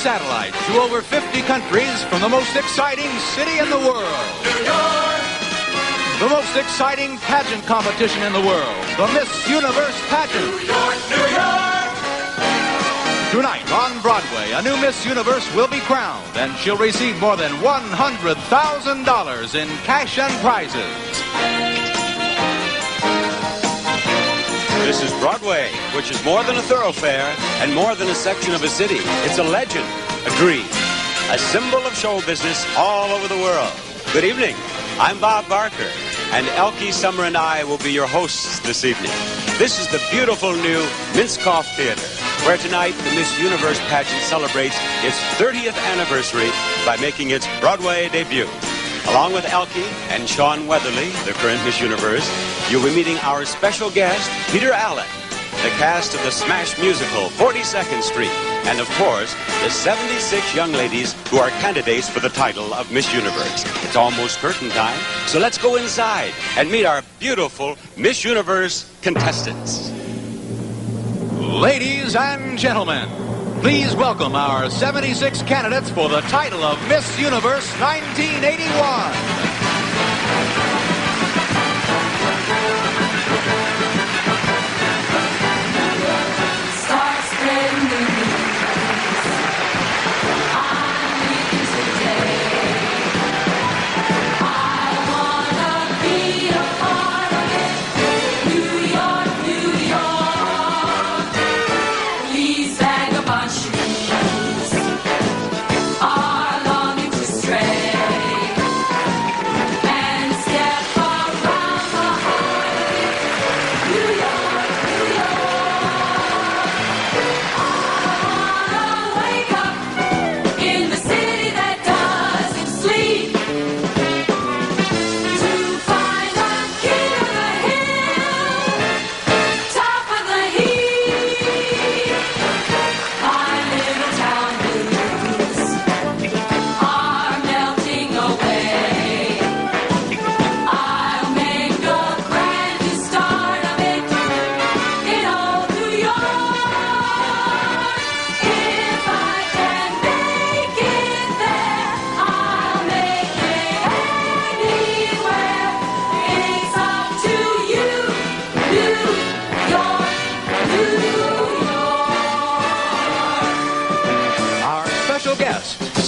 satellite to over 50 countries from the most exciting city in the world. New York! The most exciting pageant competition in the world. The Miss Universe pageant. New York, New York! Tonight on Broadway, a new Miss Universe will be crowned, and she'll receive more than $100,000 in cash and prizes. This is Broadway, which is more than a thoroughfare and more than a section of a city. It's a legend, a dream, a symbol of show business all over the world. Good evening. I'm Bob Barker, and Elkie Summer and I will be your hosts this evening. This is the beautiful new Minskoff Theater, where tonight the Miss Universe pageant celebrates its 30th anniversary by making its Broadway debut. Along with Elkie and Sean Weatherly, the current Miss Universe, you'll be meeting our special guest, Peter Allen, the cast of the smash musical 42nd Street, and of course, the 76 young ladies who are candidates for the title of Miss Universe. It's almost curtain time, so let's go inside and meet our beautiful Miss Universe contestants. Ladies and gentlemen, please welcome our 76 candidates for the title of Miss Universe 1981.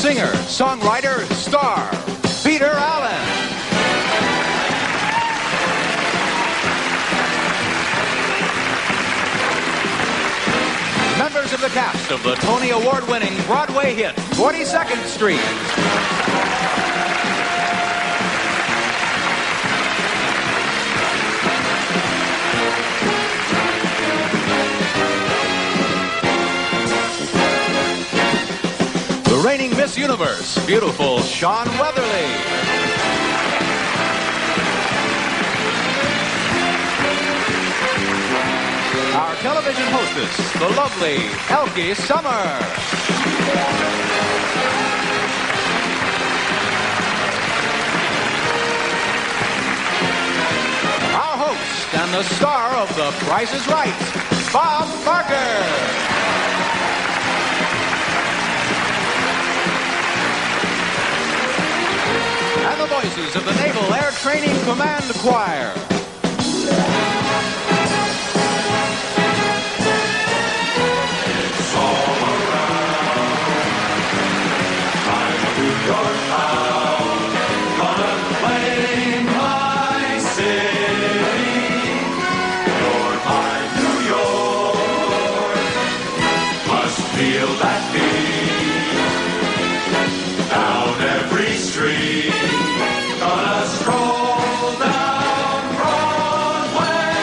Singer, songwriter, star, Peter Allen. Members of the cast of the Tony Award-winning Broadway hit 42nd Street. The reigning Miss Universe, beautiful Sean Weatherly. Our television hostess, the lovely Elkie Summer. Our host and the star of The Price is Right, Bob Barker. And the voices of the Naval Air Training Command Choir. It's all around. I'm a New York bound, gonna claim my city. You're my New York. Must feel that beat down every street. Gonna stroll down Broadway.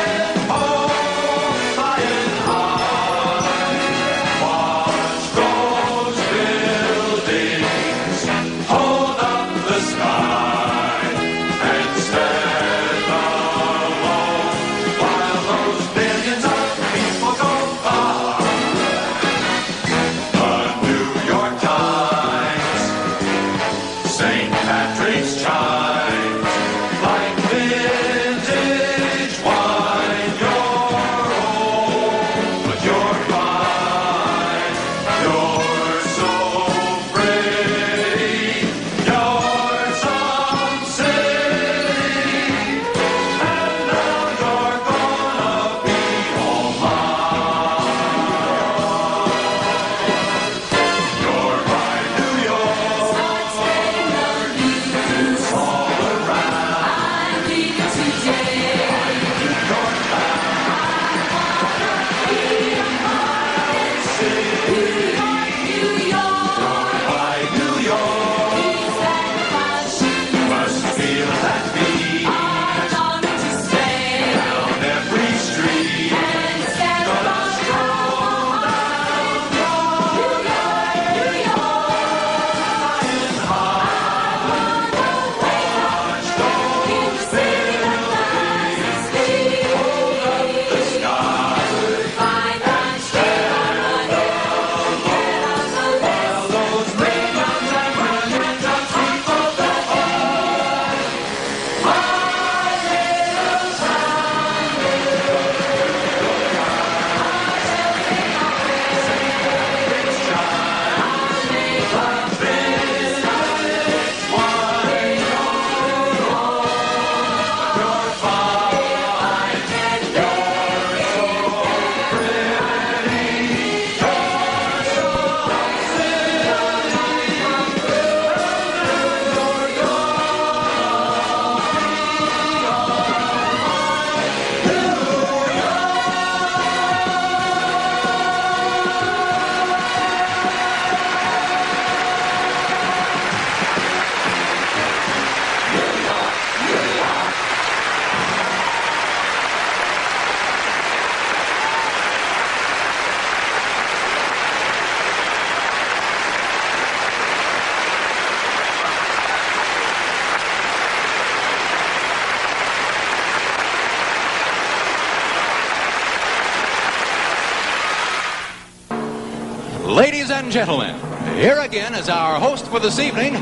Ladies and gentlemen, here again is our host for this evening,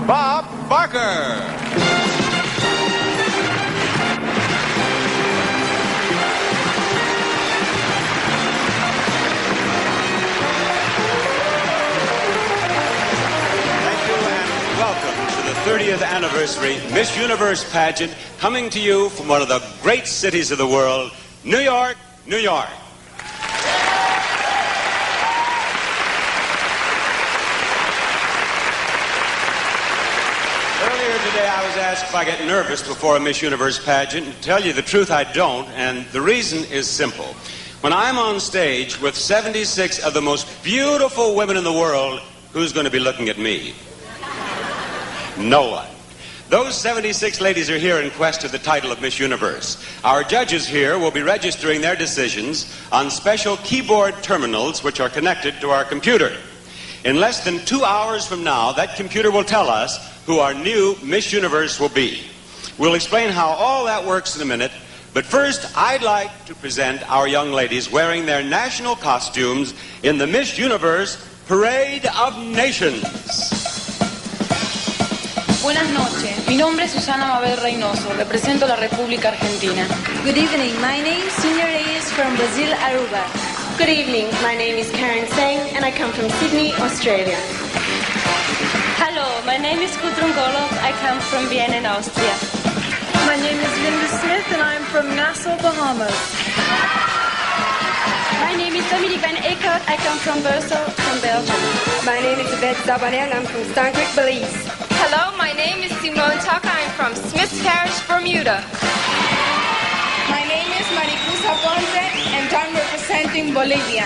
Bob Barker. Welcome to the 30th anniversary Miss Universe pageant, coming to you from one of the great cities of the world, New York, New York. Earlier today I was asked if I get nervous before a Miss Universe pageant, and to tell you the truth, I don't, and the reason is simple. When I'm on stage with 76 of the most beautiful women in the world, who's going to be looking at me? No one. Those 76 ladies are here in quest of the title of Miss Universe. Our judges here will be registering their decisions on special keyboard terminals which are connected to our computer. In less than 2 hours from now, that computer will tell us who our new Miss Universe will be. We'll explain how all that works in a minute, but first I'd like to present our young ladies wearing their national costumes in the Miss Universe Parade of Nations. Buenas noches, mi nombre es Susana Mabel Reynoso, represento la República Argentina. Good evening, my name is Senior Reyes from Brazil, Aruba. Good evening, my name is Karen Singh and I come from Sydney, Australia. Hello, my name is Gudrun Golob, I come from Vienna in Austria. My name is Linda Smith and I'm from Nassau, Bahamas. My name is Dominique Van Eekhout, I come from Brussels, from Belgium. My name is Beth Zabanel, I'm from Stankwijk, Belize. Hello, my name is Simone Tucker. I'm from Smith's Parish, Bermuda. My name is Maricusa Ponce and I'm representing Bolivia.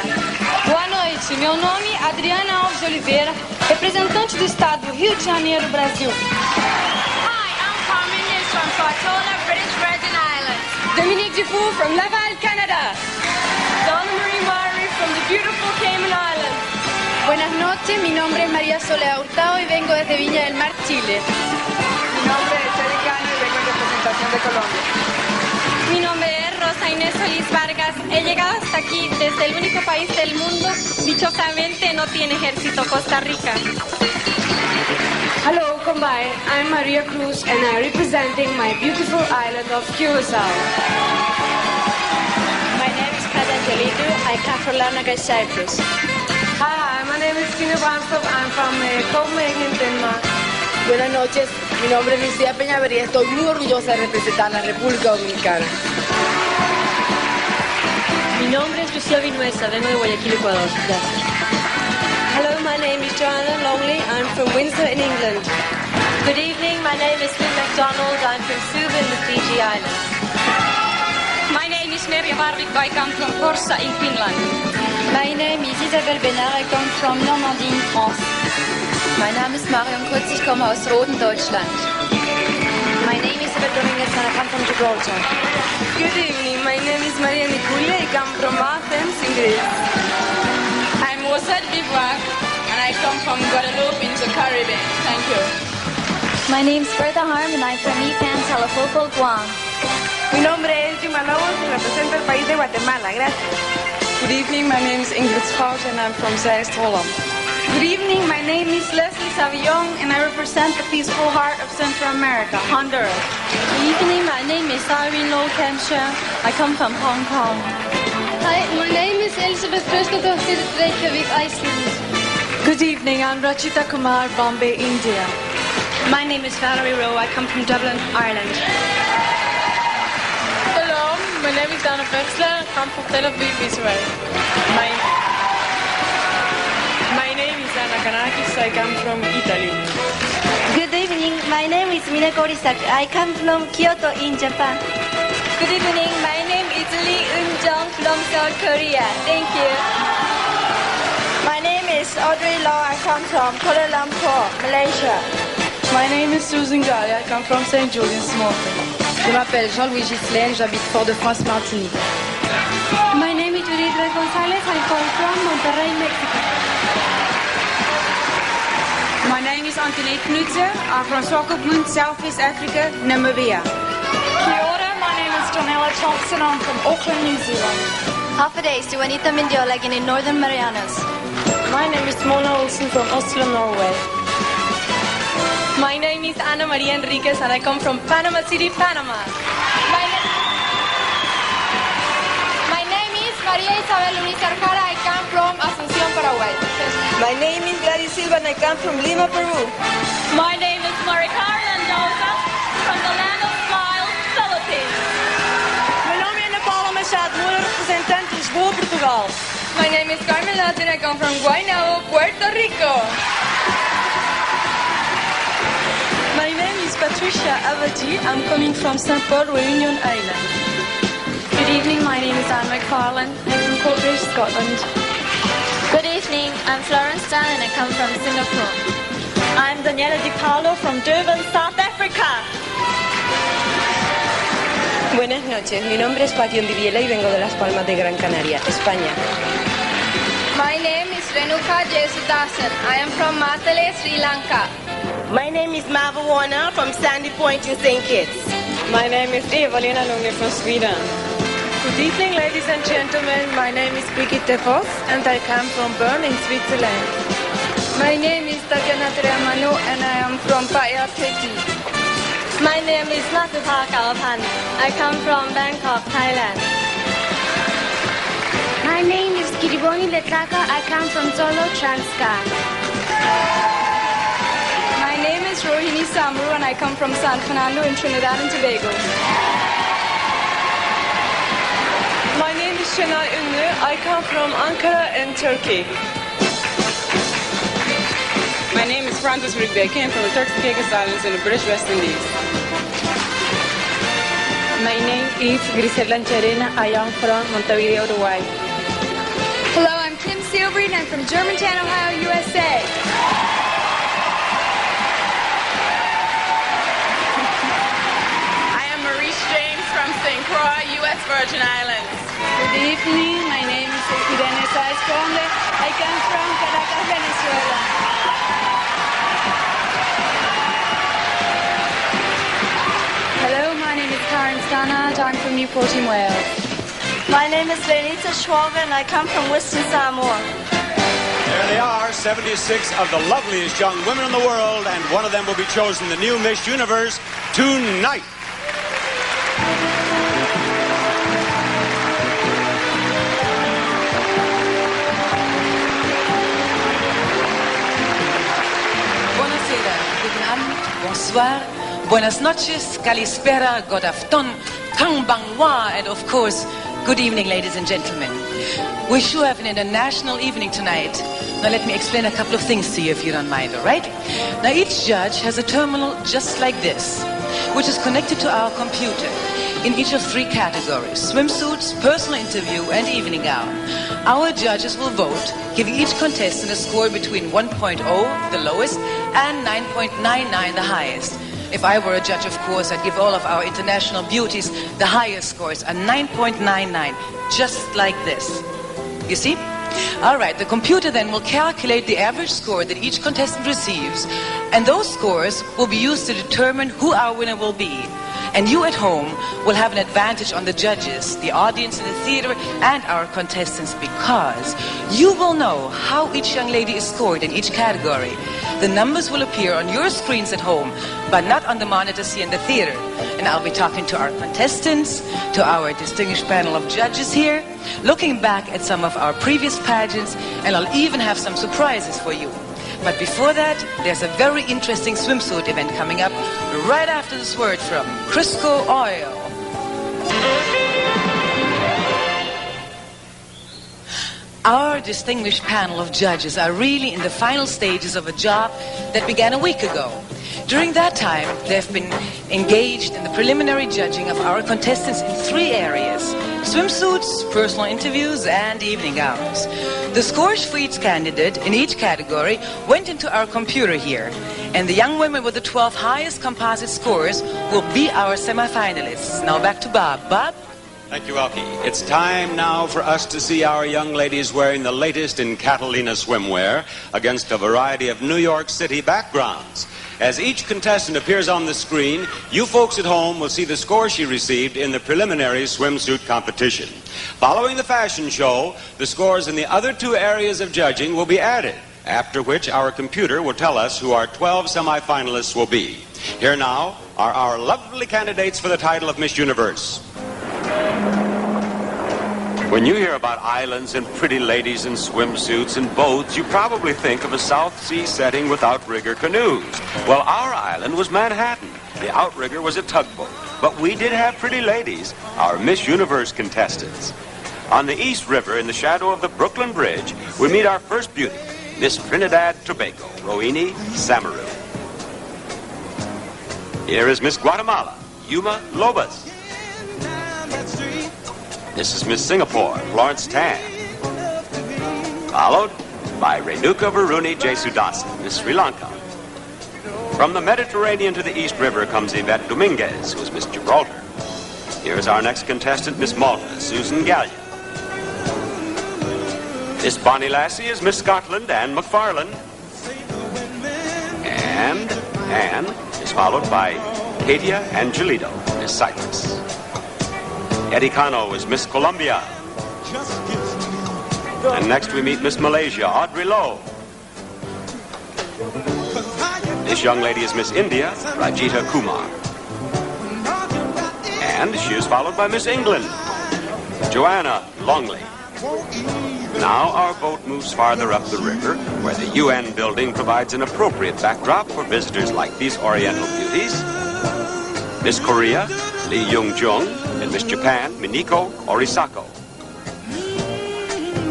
Boa noite, meu nome é Adriana Alves de Oliveira, representante do estado do Rio de Janeiro, Brasil. Hi, I'm Carmen News from Tortola, British Virgin Islands. Dominique Dufour from Laval, Canada. Donna Marie Murray from the beautiful Cayman Islands. Buenas noches, mi nombre es María Soledad Hurtado y vengo desde Viña del Mar, Chile. Mi nombre es Erika y vengo en representación de Colombia. Mi nombre es Rosa Inés Solís Vargas. He llegado hasta aquí desde el único país del mundo, dichosamente no tiene ejército, Costa Rica. Hello, Combay. I'm Maria Cruz and I'm representing my beautiful island of Curacao. My name is Kada Angelidou. I come from Larnaca, Cyprus. Hi, my name is Tina Bramstorff. I'm from Copenhagen, Denmark. Buenas noches, mi nombre es Lucía Peñavería. Estoy muy orgullosa de representar a la República Dominicana. Mi nombre es Lucía Vinuesa, vengo de Guayaquil, Ecuador. Gracias. Hello, my name is Joanna Longley. I'm from Windsor in England. Good evening, my name is Lynn MacDonald. I'm from Suva in the Fiji Islands. My name is Merja Varvik. I come from Forssa in Finland. My name is Isabelle Bénard, I come from Normandie in France. Mein Name ist Marion Kurz, ich komme aus Roden, Deutschland. My name is Isabel Dominguez and I come from Gibraltar. Good evening, my name is Maria Nikoulia. I come from Athens, in Greece. I'm Rosette Bivouac and I come from Guadeloupe in the Caribbean. Thank you. My name is Bertha Harm and I'm from Ipan, Talafoco, Guam. Mi nombre es Juma Lobos y represento el país de Guatemala. Gracias. Good evening, my name is Ingrid Schout and I'm from Zeist, Holland. Good evening, my name is Leslie Savillon and I represent the peaceful heart of Central America, Honduras. Good evening, my name is Irene Low Kemsher. I come from Hong Kong. Hi, my name is Elizabeth Christopher, Reykjavik, Iceland. Good evening, I'm Rachita Kumar, Bombay, India. My name is Valerie Rowe. I come from Dublin, Ireland. Hello, my name is Dana Wexler. I come from Tel Aviv, Israel. My name is Anna Kanakis. I come from Italy. Good evening, my name is Minako Risaki. I come from Kyoto in Japan. Good evening, my name is Lee Eun-jung from South Korea. Thank you. My name is Audrey Law. I come from Kuala Lumpur, Malaysia. My name is Susan Guy. I come from St. Julian's, Malta. Je m'appelle Jean-Louis Ghislaine, j'habite Fort-de-France, Martinique. My name is Judith Gonzalez. I come from Monterrey, Mexico. My name is Antoinette Knudsen. I'm from Swakopmund, Southeast Africa, Namibia. Kia ora, my name is Donella Thompson. I'm from Auckland, New Zealand. Hafa Day, Suanita Mindiola in Northern Marianas. My name is Mona Olsen from Oslo, Norway. My name is Ana Maria Enriquez and I come from Panama City, Panama. My name is Maria Isabel Luis Arjara. I come from Asunción, Paraguay. My name is Gladys Silva and I come from Lima, Peru. My name is Maria Carla Mendoza from the land of smiles, Philippines. Meu nome é Ana Paula Machado, Moura, representante de Lisboa, Portugal. My name is Carmen Lato and I come from Guaynabo, Puerto Rico. My name is Patricia Avati. I'm coming from St. Paul, Reunion Island. Good evening, my name is Anne McFarlane. I'm from Coatbridge, Scotland. Good evening, I'm Florence Dunn and I come from Singapore. I'm Daniela Di Paolo from Durban, South Africa. Buenas noches, mi nombre es Patti Ondiviela y vengo de Las Palmas de Gran Canaria, España. My name is Renuka Jesudasan. I am from Matale, Sri Lanka. My name is Marva Warner from Sandy Point in St. Kitts. My name is Eva-Lena Lunge from Sweden. Good evening, ladies and gentlemen. My name is Brigitte Voss and I come from Bern in Switzerland. My name is Tatiana Triamano and I am from Phaya, Peti. My name is Natsuha Kawapan. I come from Bangkok, Thailand. My name is Kiriboni Letlaka. I come from Solo, Transcar. My name is Rohini Samru and I come from San Fernando in Trinidad and Tobago. My name is Şenay Ünlü. I come from Ankara in Turkey. My name is Francis Rigby. I came from the Turks and Caicos Islands in the British West Indies. My name is Griselda Cherena. I am from Montevideo, Uruguay. Hello, I'm Kim Seelbreed and I'm from Germantown, Ohio, USA. I am Maurice James from St. Croix, U.S. Virgin Islands. Good evening, my name is Irene Saez Conde. I come from Caracas, Venezuela. Hello, my name is Karen Stannard. I'm from Newport in Wales. My name is Lenita Schwager and I come from Western Samoa. There they are, 76 of the loveliest young women in the world, and one of them will be chosen the new Miss Universe tonight. Buonasera, guten Abend, bonsoir, buenas noches, kalispera, god afton, kangbanwa, and of course, good evening, ladies and gentlemen. We sure have an international evening tonight. Now let me explain a couple of things to you if you don't mind, all right? Now each judge has a terminal just like this, which is connected to our computer in each of 3 categories: swimsuits, personal interview, and evening gown. Our judges will vote, giving each contestant a score between 1.0, the lowest, and 9.99, the highest. If I were a judge, of course, I'd give all of our international beauties the highest scores, a 9.99, just like this. You see? All right, the computer then will calculate the average score that each contestant receives, and those scores will be used to determine who our winner will be. And you at home will have an advantage on the judges, the audience in the theater, and our contestants, because you will know how each young lady is scored in each category. The numbers will appear on your screens at home, but not on the monitors here in the theater. And I'll be talking to our contestants, to our distinguished panel of judges here, looking back at some of our previous pageants, and I'll even have some surprises for you. But before that, there's a very interesting swimsuit event coming up right after this word from Crisco Oil. Our distinguished panel of judges are really in the final stages of a job that began a week ago. During that time, they've been engaged in the preliminary judging of our contestants in 3 areas: swimsuits, personal interviews, and evening gowns. The scores for each candidate in each category went into our computer here, and the young women with the 12 highest composite scores will be our semifinalists. Now back to Bob. Bob? Thank you, Elkie. It's time now for us to see our young ladies wearing the latest in Catalina swimwear against a variety of New York City backgrounds. As each contestant appears on the screen, you folks at home will see the score she received in the preliminary swimsuit competition. Following the fashion show, the scores in the other two areas of judging will be added, after which our computer will tell us who our 12 semifinalists will be. Here now are our lovely candidates for the title of Miss Universe. When you hear about islands and pretty ladies in swimsuits and boats, you probably think of a South Sea setting with outrigger canoes. Well, our island was Manhattan. The outrigger was a tugboat. But we did have pretty ladies, our Miss Universe contestants. On the East River, in the shadow of the Brooklyn Bridge, we meet our first beauty, Miss Trinidad Tobago, Rohini Samaru. Here is Miss Guatemala, Yuma Lobas. This is Miss Singapore, Florence Tan. Followed by Renuka Varuni Jesudasan, Miss Sri Lanka. From the Mediterranean to the East River comes Yvette Dominguez, who is Miss Gibraltar. Here's our next contestant, Miss Malta, Susan Gallia. Miss Bonnie Lassie is Miss Scotland, Anne McFarlane. And Anne is followed by Katia Angelito, Miss Cyprus. Eddie Cano is Miss Colombia. And next we meet Miss Malaysia, Audrey Lowe. This young lady is Miss India, Rajita Kumar. And she is followed by Miss England, Joanna Longley. Now our boat moves farther up the river, where the UN building provides an appropriate backdrop for visitors like these Oriental beauties. Miss Korea, Lee Jung-jung, and Miss Japan, Miniko Orisako.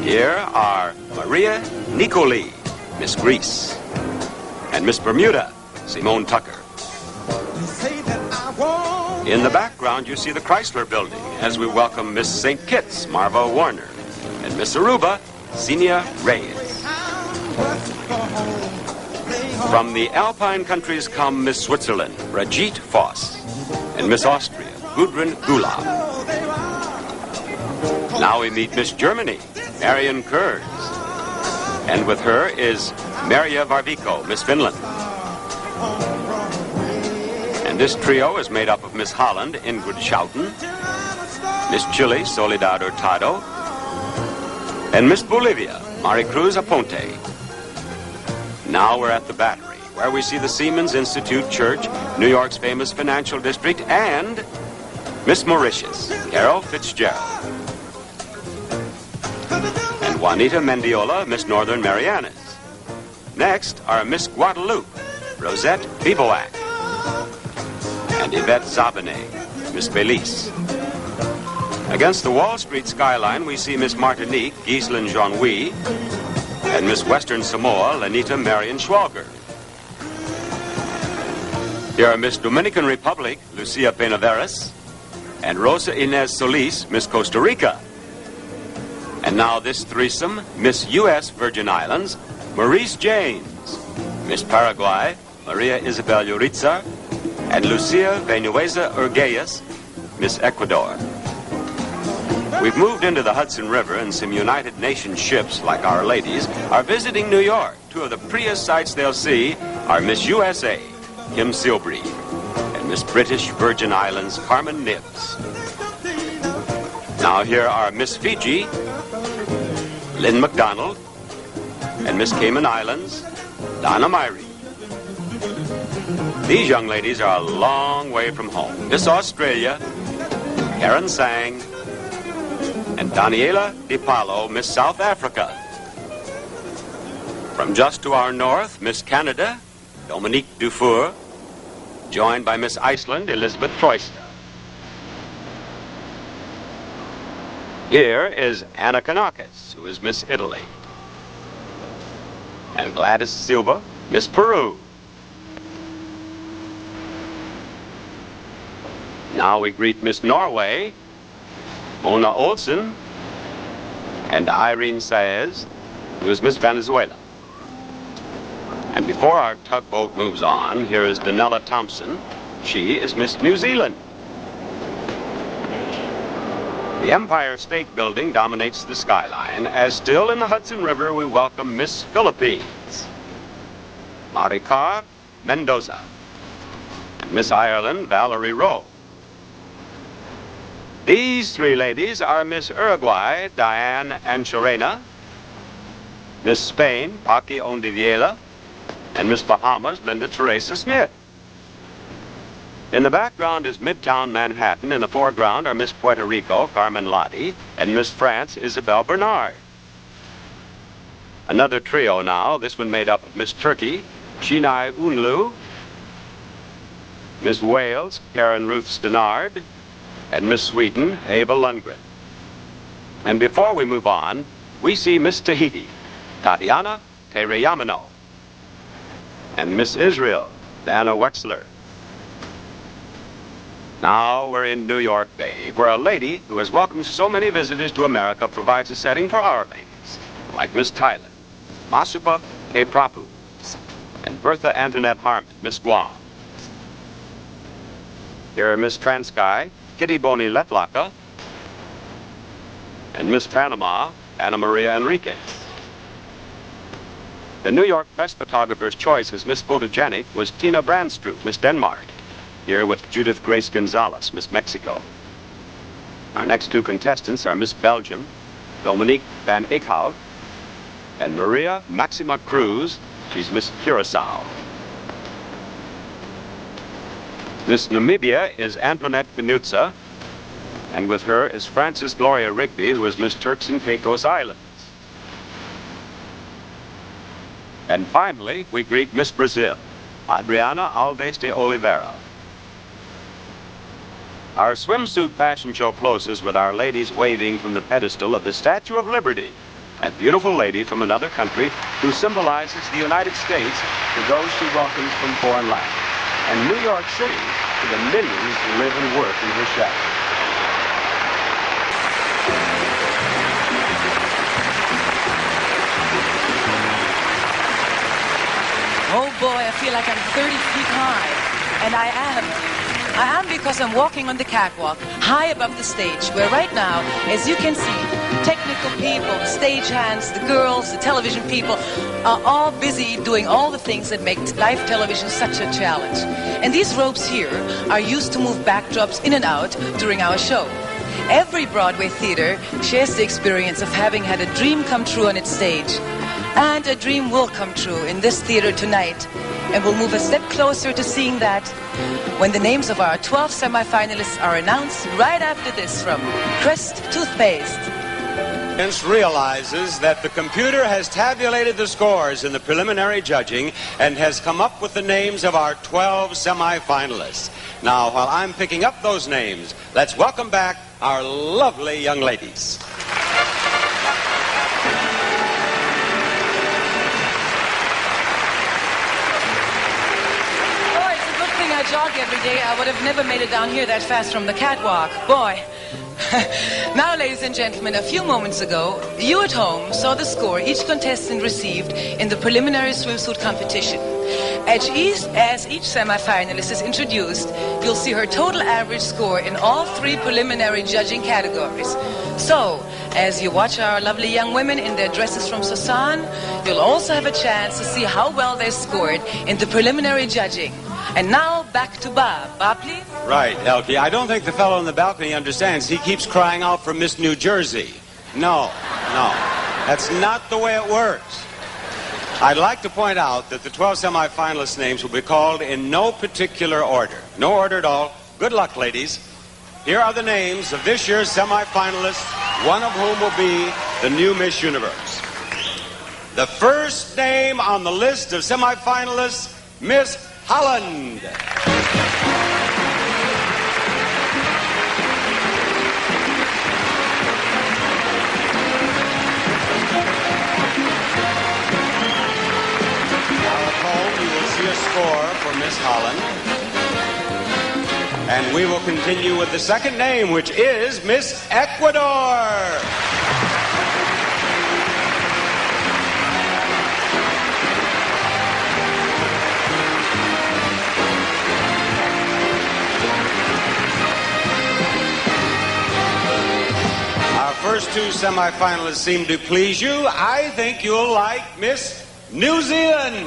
Here are Maria Nicoli, Miss Greece, and Miss Bermuda, Simone Tucker. In the background, you see the Chrysler Building as we welcome Miss St. Kitts, Marva Warner, and Miss Aruba, Xenia Reyes. From the Alpine countries come Miss Switzerland, Brigitte Voss, and Miss Austria, Gudrun Gulab. Now we meet Miss Germany, Marion Kurz. And with her is Maria Varviko, Miss Finland. And this trio is made up of Miss Holland, Ingrid Schouten, Miss Chile, Soledad Hurtado, and Miss Bolivia, Maricruz Aponte. Now we're at the Battery, where we see the Siemens Institute Church, New York's famous financial district, and Miss Mauritius, Carol Fitzgerald. And Juanita Mendiola, Miss Northern Marianas. Next are Miss Guadeloupe, Rosette Bivouac, and Yvette Zabane, Miss Belize. Against the Wall Street skyline, we see Miss Martinique, Ghislaine Jean-Louis, and Miss Western Samoa, Lenita Marion Schwalger. Here are Miss Dominican Republic, Lucia Penaveras, and Rosa Inez Solis, Miss Costa Rica. And now this threesome, Miss U.S. Virgin Islands, Maurice James, Miss Paraguay, Maria Isabel Yuritza, and Lucia Venueza Urgueyas, Miss Ecuador. We've moved into the Hudson River, and some United Nations ships, like Our Ladies, are visiting New York. Two of the prettiest sights they'll see are Miss USA, Kim Silbree, and Miss British Virgin Islands, Carmen Nibs. Now here are Miss Fiji, Lynn McDonald, and Miss Cayman Islands, Donna Myrie. These young ladies are a long way from home. Miss Australia, Karen Sang, and Daniela Di Palo, Miss South Africa. From just to our north, Miss Canada, Dominique Dufour, joined by Miss Iceland, Elizabeth Troista. Here is Anna Kanakis, who is Miss Italy. And Gladys Silva, Miss Peru. Now we greet Miss Norway, Mona Olsen, and Irene Saez, who is Miss Venezuela. And before our tugboat moves on, here is Danella Thompson. She is Miss New Zealand. The Empire State Building dominates the skyline, as still in the Hudson River we welcome Miss Philippines, Maricá Mendoza. And Miss Ireland, Valerie Rowe. These three ladies are Miss Uruguay, Diane Anchorena, Miss Spain, Paqui Ondiviela, and Miss Bahamas, Linda Teresa Smith. In the background is Midtown Manhattan. In the foreground are Miss Puerto Rico, Carmen Lottie, and Miss France, Isabel Bernard. Another trio now, this one made up of Miss Turkey, Chinai Unlu, Miss Wales, Karen Ruth Stenard, and Miss Sweden, Ava Lundgren. And before we move on, we see Miss Tahiti, Tatiana Tereyamino, and Miss Israel, Dana Wexler. Now we're in New York Bay, where a lady who has welcomed so many visitors to America provides a setting for our ladies, like Miss Thailand, Masupa K. Prapu, and Bertha Antoinette Harmon, Miss Guam. Here are Miss Transkai, Kitty Boni Letlaka, and Miss Panama, Anna Maria Enriquez. The New York Press photographer's choice as Miss Photogenic was Tina Brandstrup, Miss Denmark, here with Judith Grace Gonzalez, Miss Mexico. Our next two contestants are Miss Belgium, Dominique van Eekhout, and Maria Maxima Cruz, she's Miss Curacao. Miss Namibia is Antoinette Benutza, and with her is Frances Gloria Rigby, who is Miss Turks and Caicos Islands. And finally, we greet Miss Brazil, Adriana Alves de Oliveira. Our swimsuit fashion show closes with our ladies waving from the pedestal of the Statue of Liberty, a beautiful lady from another country who symbolizes the United States to those she welcomes from foreign lands, and New York City to the millions who live and work in her shadow. Oh boy, I feel like I'm 30 feet high. And I am. I am because I'm walking on the catwalk, high above the stage, where right now, as you can see, technical people, the stage hands, the girls, the television people, are all busy doing all the things that make live television such a challenge. And these ropes here are used to move backdrops in and out during our show. Every Broadway theater shares the experience of having had a dream come true on its stage. And a dream will come true in this theater tonight. And we'll move a step closer to seeing that when the names of our 12 semifinalists are announced right after this from Crest Toothpaste. Audience realizes that the computer has tabulated the scores in the preliminary judging and has come up with the names of our 12 semifinalists. Now, while I'm picking up those names, let's welcome back our lovely young ladies. I jog every day, I would have never made it down here that fast from the catwalk. Boy. Now, ladies and gentlemen, a few moments ago, you at home saw the score each contestant received in the preliminary swimsuit competition. As each semifinalist is introduced, you'll see her total average score in all three preliminary judging categories. So, as you watch our lovely young women in their dresses from Susan, you'll also have a chance to see how well they scored in the preliminary judging. And now, back to Bob. Bob, please. Right, Elkie. I don't think the fellow in the balcony understands. He keeps crying out for Miss New Jersey. No. That's not the way it works. I'd like to point out that the 12 semifinalist names will be called in no particular order. No order at all. Good luck, ladies. Here are the names of this year's semifinalists, one of whom will be the new Miss Universe. The first name on the list of semifinalists, Miss Holland. Now at home, you will see a score for Miss Holland. And we will continue with the second name, which is Miss Ecuador. First two semifinalists seem to please you. I think you'll like Miss New Zealand.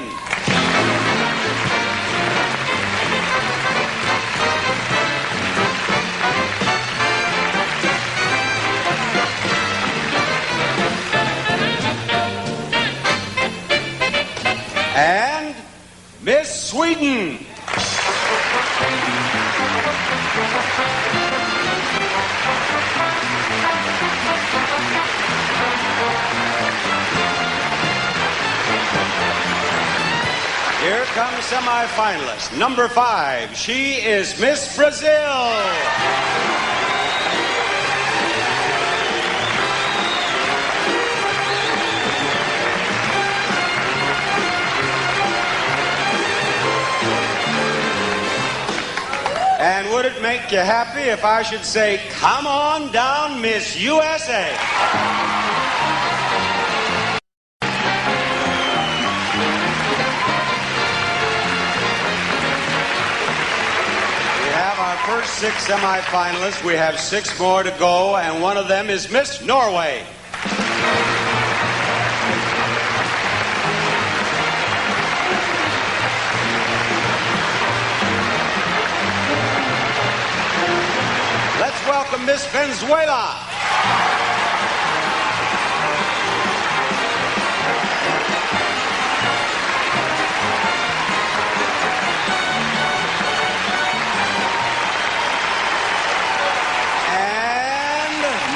Sweden. Here comes semi-finalist number 5. She is Miss Brazil. And would it make you happy if I should say, come on down, Miss USA? First 6 semifinalists. We have 6 more to go, and one of them is Miss Norway. Let's welcome Miss Venezuela.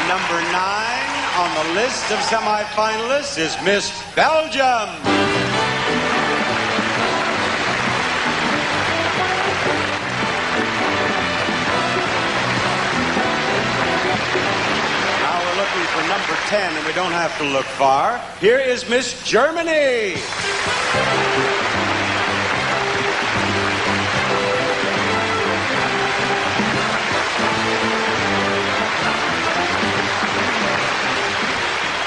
Number 9 on the list of semifinalists is Miss Belgium. Now we're looking for number 10, and we don't have to look far. Here is Miss Germany.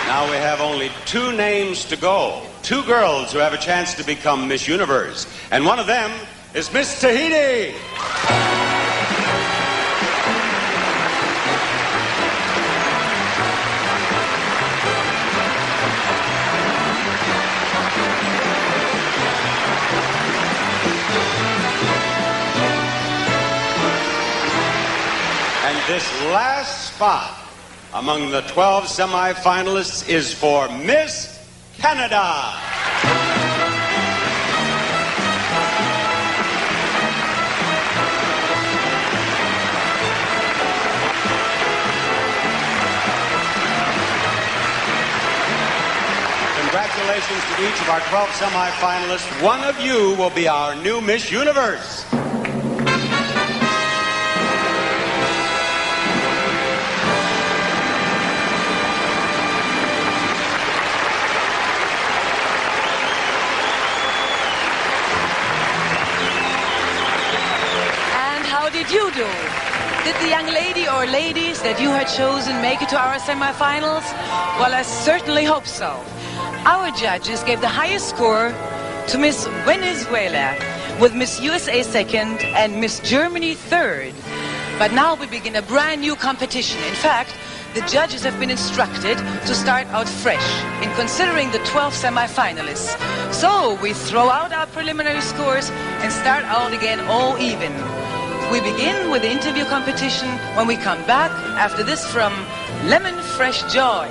Now we have only 2 names to go. 2 girls who have a chance to become Miss Universe. And one of them is Miss Tahiti. And this last spot among the 12 semifinalists is for Miss Canada. Congratulations to each of our 12 semifinalists. One of you will be our new Miss Universe. How did you do? Did the young lady or ladies that you had chosen make it to our semifinals? Well, I certainly hope so. Our judges gave the highest score to Miss Venezuela, with Miss USA second and Miss Germany third. But now we begin a brand new competition. In fact, the judges have been instructed to start out fresh in considering the 12 semifinalists. So we throw out our preliminary scores and start out again all even. We begin with the interview competition when we come back after this from Lemon Fresh Joy.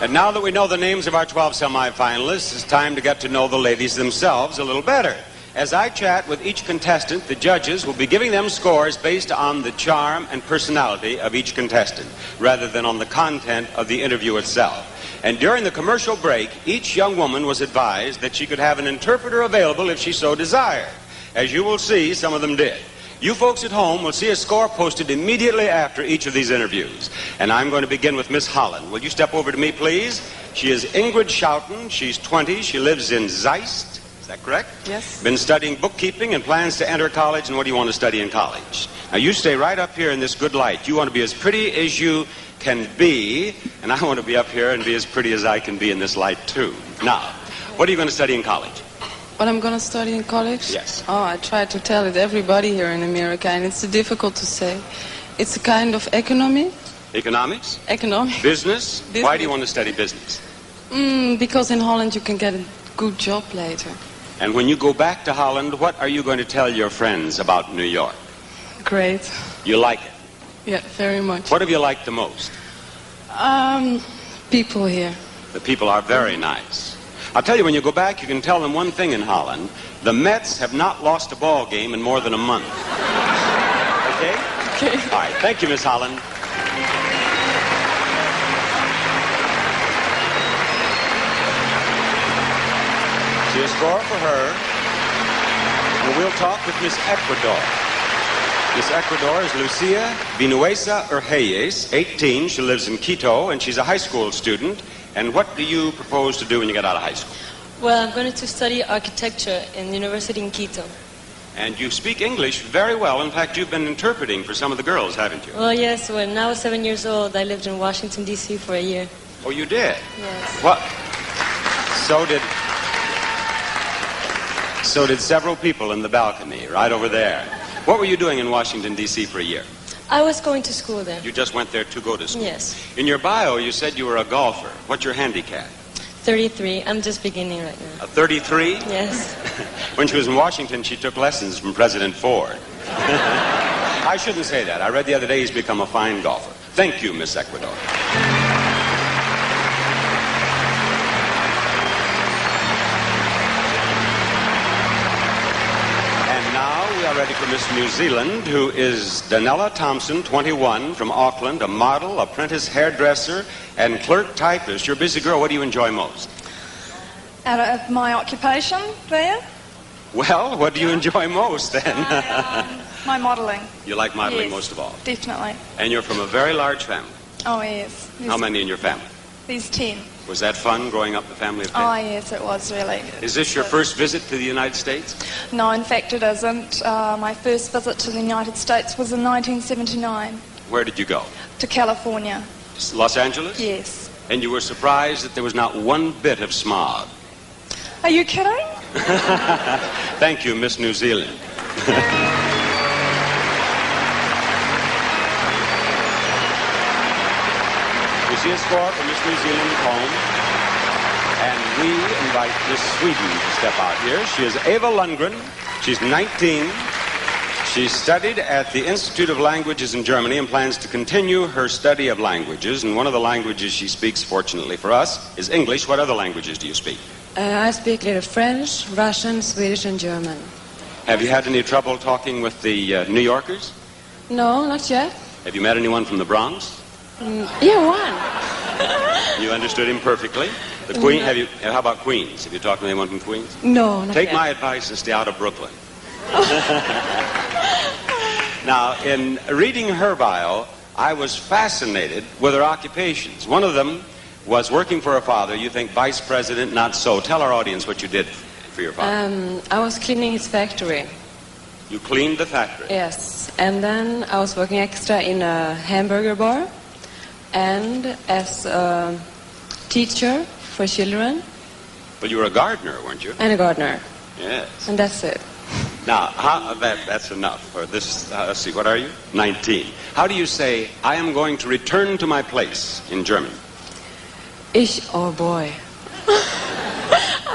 And now that we know the names of our 12 semifinalists, it's time to get to know the ladies themselves a little better. As I chat with each contestant, the judges will be giving them scores based on the charm and personality of each contestant, rather than on the content of the interview itself. And during the commercial break, each young woman was advised that she could have an interpreter available if she so desired. As you will see, some of them did. You folks at home will see a score posted immediately after each of these interviews. And I'm going to begin with Miss Holland. Will you step over to me, please? She is Ingrid Schouten. She's 20. She lives in Zeist. Is that correct? Yes. Been studying bookkeeping and plans to enter college. And what do you want to study in college? Now, you stay right up here in this good light. You want to be as pretty as you can be, and I want to be up here and be as pretty as I can be in this light, too. Now, what are you going to study in college? What I'm going to study in college? Yes. Oh, I try to tell it everybody here in America, and it's difficult to say. It's a kind of economy. Economics? Economics. Business? Why do you want to study business? Because in Holland you can get a good job later. And when you go back to Holland, what are you going to tell your friends about New York? Great. You like it? Yeah, very much. What have you liked the most? People here. The people are very nice. I'll tell you, when you go back, you can tell them one thing in Holland. The Mets have not lost a ball game in more than a month. Okay? Okay. All right. Thank you, Miss Holland. See a score for her. And we'll talk with Miss Ecuador. Miss Ecuador is Lucia Vinuesa Urgeyes, 18. She lives in Quito, and she's a high school student. And what do you propose to do when you get out of high school? Well, I'm going to study architecture in the university in Quito. And you speak English very well. In fact, you've been interpreting for some of the girls, haven't you? Well, yes. When I was 7 years old, I lived in Washington, D.C. for a year. Oh, you did? Yes. What? So did several people in the balcony, right over there. What were you doing in Washington, D.C. for a year? I was going to school there. You just went there to go to school? Yes. In your bio, you said you were a golfer. What's your handicap? 33. I'm just beginning right now. A 33? Yes. When she was in Washington, she took lessons from President Ford. I shouldn't say that. I read the other day he's become a fine golfer. Thank you, Miss Ecuador. And now we are ready for Miss New Zealand, who is Danella Thompson, 21, from Auckland, a model, apprentice hairdresser, and clerk typist. You're a busy girl. What do you enjoy most? Out of my occupation there? Well, what do you enjoy most then? My modelling. You like modeling Yes, most of all? Definitely. And you're from a very large family. Oh, yes. How many in your family? There's 10. Was that fun growing up in a family of 10? Oh, yes, it was really. Is this your first visit to the United States? No, in fact it isn't. My first visit to the United States was in 1979 Where did you go? to California. Los Angeles? Yes. And you were surprised that there was not one bit of smog. Are you kidding? Thank you, Miss New Zealand. You see a score for Miss New Zealand home. And we invite Miss Sweden to step out here. She is Eva Lundgren. She's 19. She studied at the Institute of Languages in Germany and plans to continue her study of languages. And one of the languages she speaks, fortunately for us, is English. What other languages do you speak? I speak a little French, Russian, Swedish, and German. Have you had any trouble talking with the New Yorkers? No, not yet. Have you met anyone from the Bronx? Yeah, one. You understood him perfectly. The Queen. How about Queens? Have you talked to anyone from Queens? No, not Take yet. my advice and stay out of Brooklyn. Now, in reading her bio, I was fascinated with her occupations. One of them was working for her father. You think vice president, not so. Tell our audience what you did for your father. I was cleaning his factory. You cleaned the factory. Yes, and then I was working extra in a hamburger bar and as a teacher for children. But you were a gardener, weren't you? And a gardener. Yes. And that's it. Now, that's enough for this. Let's see, what are you? 19. How do you say, I am going to return to my place in German? Oh boy.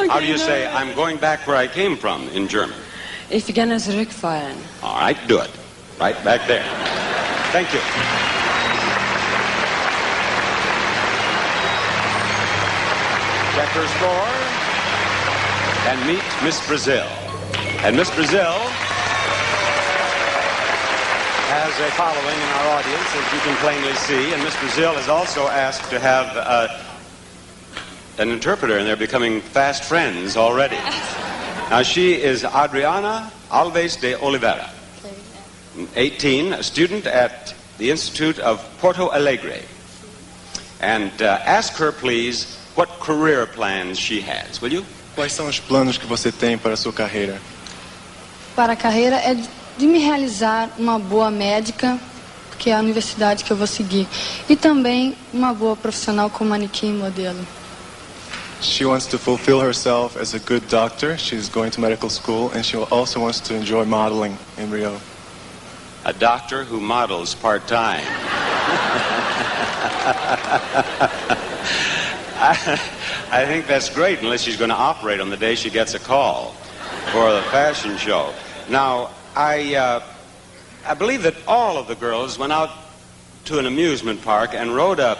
How do you say, I'm going back where I came from in German? Ich gerne zurückfahren. All right, do it. Right back there. Thank you. Check her score and meet Miss Brazil. And Miss Brazil has a following in our audience, as you can plainly see. And Miss Brazil is also asked to have an interpreter, and they're becoming fast friends already. Now, she is Adriana Alves de Oliveira, 18, a student at the Institute of Porto Alegre. And ask her, please, what career plans she has, will you? Quais são os planos que você tem para a sua carreira? Para a carreira é de me realizar uma boa médica, que é a universidade que eu vou seguir, e também uma boa profissional como manequim e modelo. She wants to fulfill herself as a good doctor. She's going to medical school, and she also wants to enjoy modeling in Rio. A doctor who models part-time. I think that's great, unless she's going to operate on the day she gets a call for the fashion show. Now, I believe that all of the girls went out to an amusement park and rode a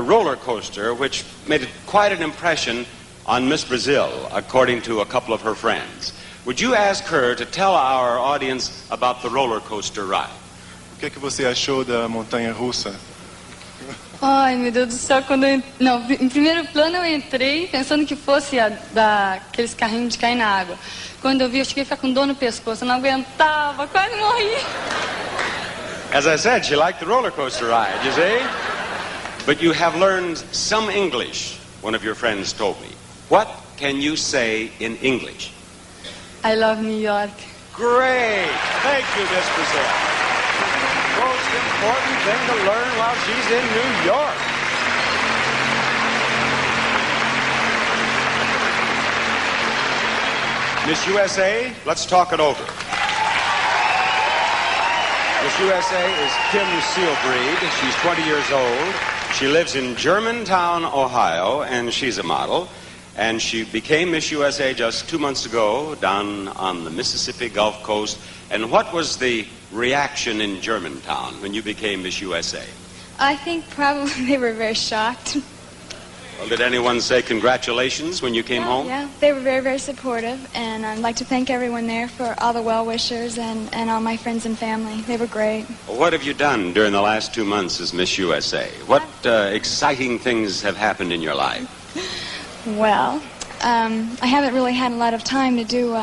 roller coaster, which made quite an impression on Miss Brazil, according to a couple of her friends. Would you ask her to tell our audience about the roller coaster ride? O que você achou da montanha-russa? Ai, meu Deus do céu, quando eu... Não, em primeiro plano eu entrei pensando que fosse aqueles carrinhos de cair na água. Quando eu vi, eu cheguei a ficar com dor no pescoço, eu não aguentava, quase morri. As I said, she liked the roller coaster ride, you see? But you have learned some English, one of your friends told me. What can you say in English? I love New York. Great! Thank you, Miss Brazil. Most important thing to learn while she's in New York. Miss USA, let's talk it over. Miss USA is Kim Sealbreed. She's 20 years old. She lives in Germantown, Ohio, and she's a model. And she became Miss USA just 2 months ago down on the Mississippi Gulf Coast. And what was the reaction in Germantown when you became Miss USA? I think probably they were very shocked. Well, did anyone say congratulations when you came home? Yeah, they were very, very supportive. And I'd like to thank everyone there for all the well-wishers and all my friends and family. They were great. Well, what have you done during the last 2 months as Miss USA? What exciting things have happened in your life? Well, I haven't really had a lot of time to do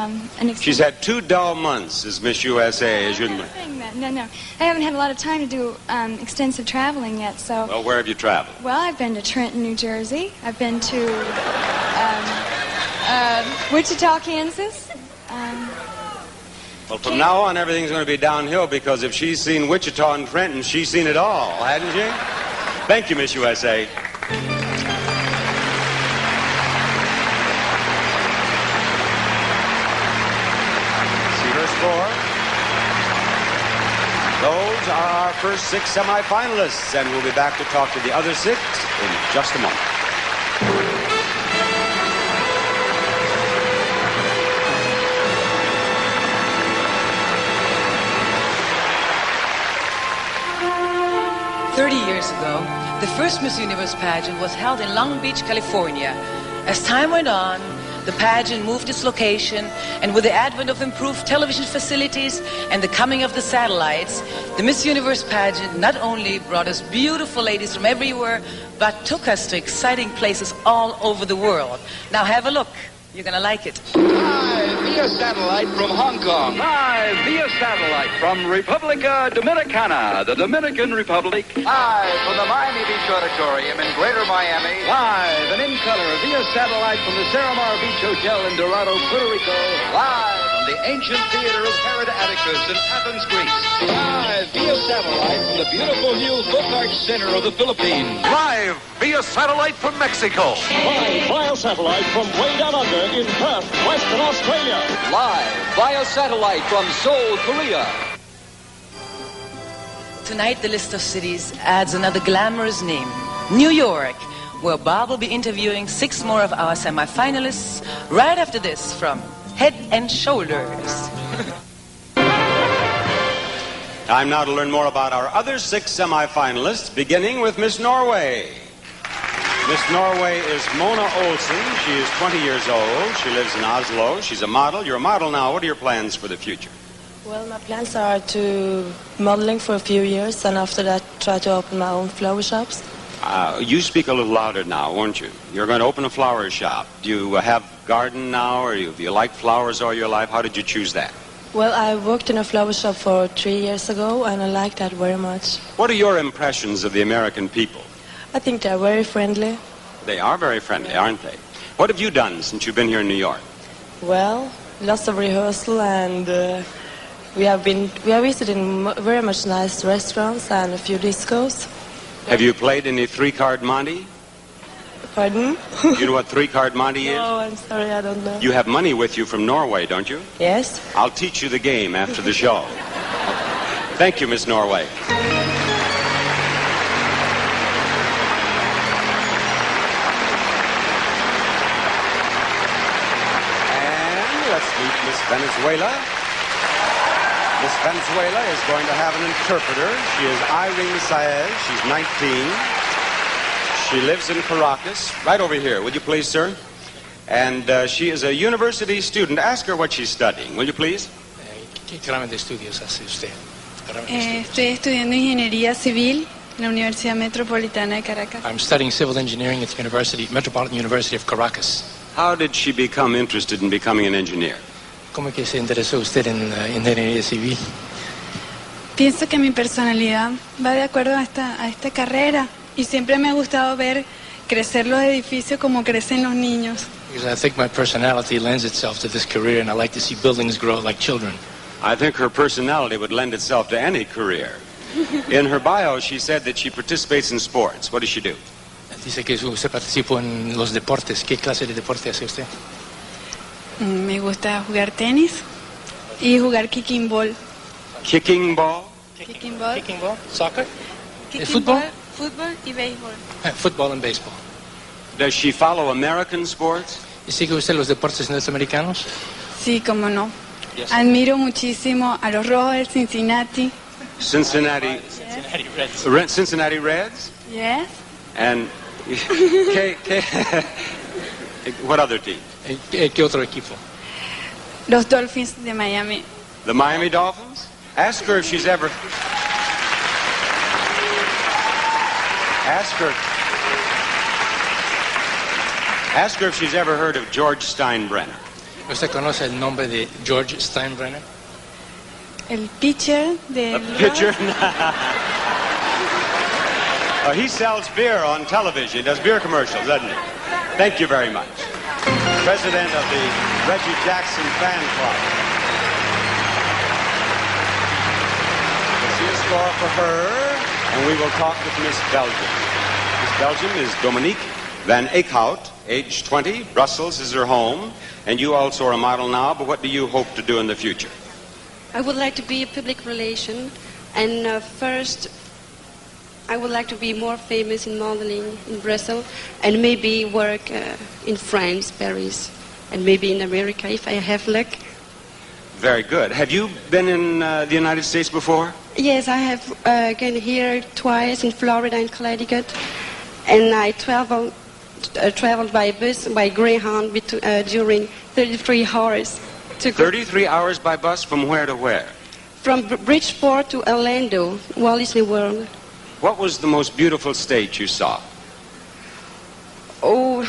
She's had 2 dull months as Miss USA, as you... No. I haven't had a lot of time to do extensive traveling yet, so... Well, where have you traveled? Well, I've been to Trenton, New Jersey. I've been to Wichita, Kansas. Well, from now on, everything's going to be downhill, because if she's seen Wichita and Trenton, she's seen it all, hadn't she? Thank you, Miss USA. Those are our first 6 semifinalists, and we'll be back to talk to the other 6 in just a moment. Years ago, the first Miss Universe pageant was held in Long Beach, California. As time went on, the pageant moved its location, and with the advent of improved television facilities and the coming of the satellites, the Miss Universe pageant not only brought us beautiful ladies from everywhere, but took us to exciting places all over the world. Now have a look. You're gonna like it. Live via satellite from Hong Kong. Live via satellite from Republica Dominicana, the Dominican Republic. Live from the Miami Beach Auditorium in Greater Miami. Live and in color via satellite from the Seramar Beach Hotel in Dorado, Puerto Rico. Live from the ancient theater of Herod Atticus in Athens, Greece. Live via satellite from the beautiful new Folk Arts Center of the Philippines. Live via satellite from Mexico. Live via satellite from way down under in Perth, Western Australia. Live via satellite from Seoul, Korea. Tonight, the list of cities adds another glamorous name, New York, where Bob will be interviewing 6 more of our semifinalists right after this from Head and Shoulders. Time now to learn more about our other 6 semifinalists, beginning with Miss Norway. Miss Norway is Mona Olsen. She is 20 years old. She lives in Oslo. She's a model. You're a model now. What are your plans for the future? Well, my plans are to modeling for a few years, and after that try to open my own flower shops. You speak a little louder now, won't you? You're going to open a flower shop. Do you have a garden now, or do you like flowers all your life? How did you choose that? Well, I worked in a flower shop for 3 years ago, and I like that very much. What are your impressions of the American people? I think they're very friendly. They are very friendly, aren't they? What have you done since you've been here in New York? Well, lots of rehearsal, and we have visited very much nice restaurants and a few discos. Have you played any 3-card Monte? Pardon? Do you know what 3-card Monte is? No, I'm sorry, I don't know. You have money with you from Norway, don't you? Yes. I'll teach you the game after the show. Thank you, Miss Norway. Let's meet Miss Venezuela. Miss Venezuela is going to have an interpreter. She is Irene Saez. She's 19. She lives in Caracas. Right over here, would you please, sir? And she is a university student. Ask her what she's studying, will you please? ¿Qué rama de estudios hace usted? Estoy estudiando ingeniería civil en la Universidad Metropolitana de Caracas. I'm studying civil engineering at the Metropolitan University of Caracas. How did she become interested in becoming an engineer? ¿Cómo es que se interesó usted en ingeniería civil? Pienso que mi personalidad va de acuerdo a esta carrera y siempre me ha gustado ver crecer los edificios como crecen los niños. Because I think my personality lends itself to this career, and I like to see buildings grow like children. I think her personality would lend itself to any career. In her bio, she said that she participates in sports. What does she do? Dice que usted participó en los deportes. ¿Qué clase de deporte hace usted? Me gusta jugar tenis y jugar kicking ball. Kicking ball? Kicking ball. Kicking ball? Soccer? Fútbol. Fútbol y béisbol. Fútbol and baseball. Does she follow American sports? ¿Y sigue usted los deportes norteamericanos? Sí, cómo no. Yes. Admiro muchísimo a los Rojos del Cincinnati. Cincinnati Reds. Cincinnati Reds? Yes. And what other team? ¿Qué otro equipo? Los Dolphins de Miami. The Miami Dolphins? Ask her if she's ever... Ask her if she's ever heard of George Steinbrenner. ¿Usted conoce el nombre de George Steinbrenner? El pitcher de... Pitcher? He sells beer on television. He does beer commercials, doesn't he? Thank you very much. President of the Reggie Jackson Fan Club. We'll see a score for her, and we will talk with Miss Belgium. Miss Belgium is Dominique Van Eekhout, age 20. Brussels is her home. And you also are a model now, but what do you hope to do in the future? I would like to be a public relation, and first I would like to be more famous in modeling in Brussels, and maybe work in France, Paris, and maybe in America if I have luck. Very good. Have you been in the United States before? Yes, I have gone here twice in Florida and Connecticut, and I traveled by bus, by Greyhound, during 33 hours. 33 hours by bus from where to where? From Bridgeport to Orlando, Walt Disney World. What was the most beautiful state you saw? Oh,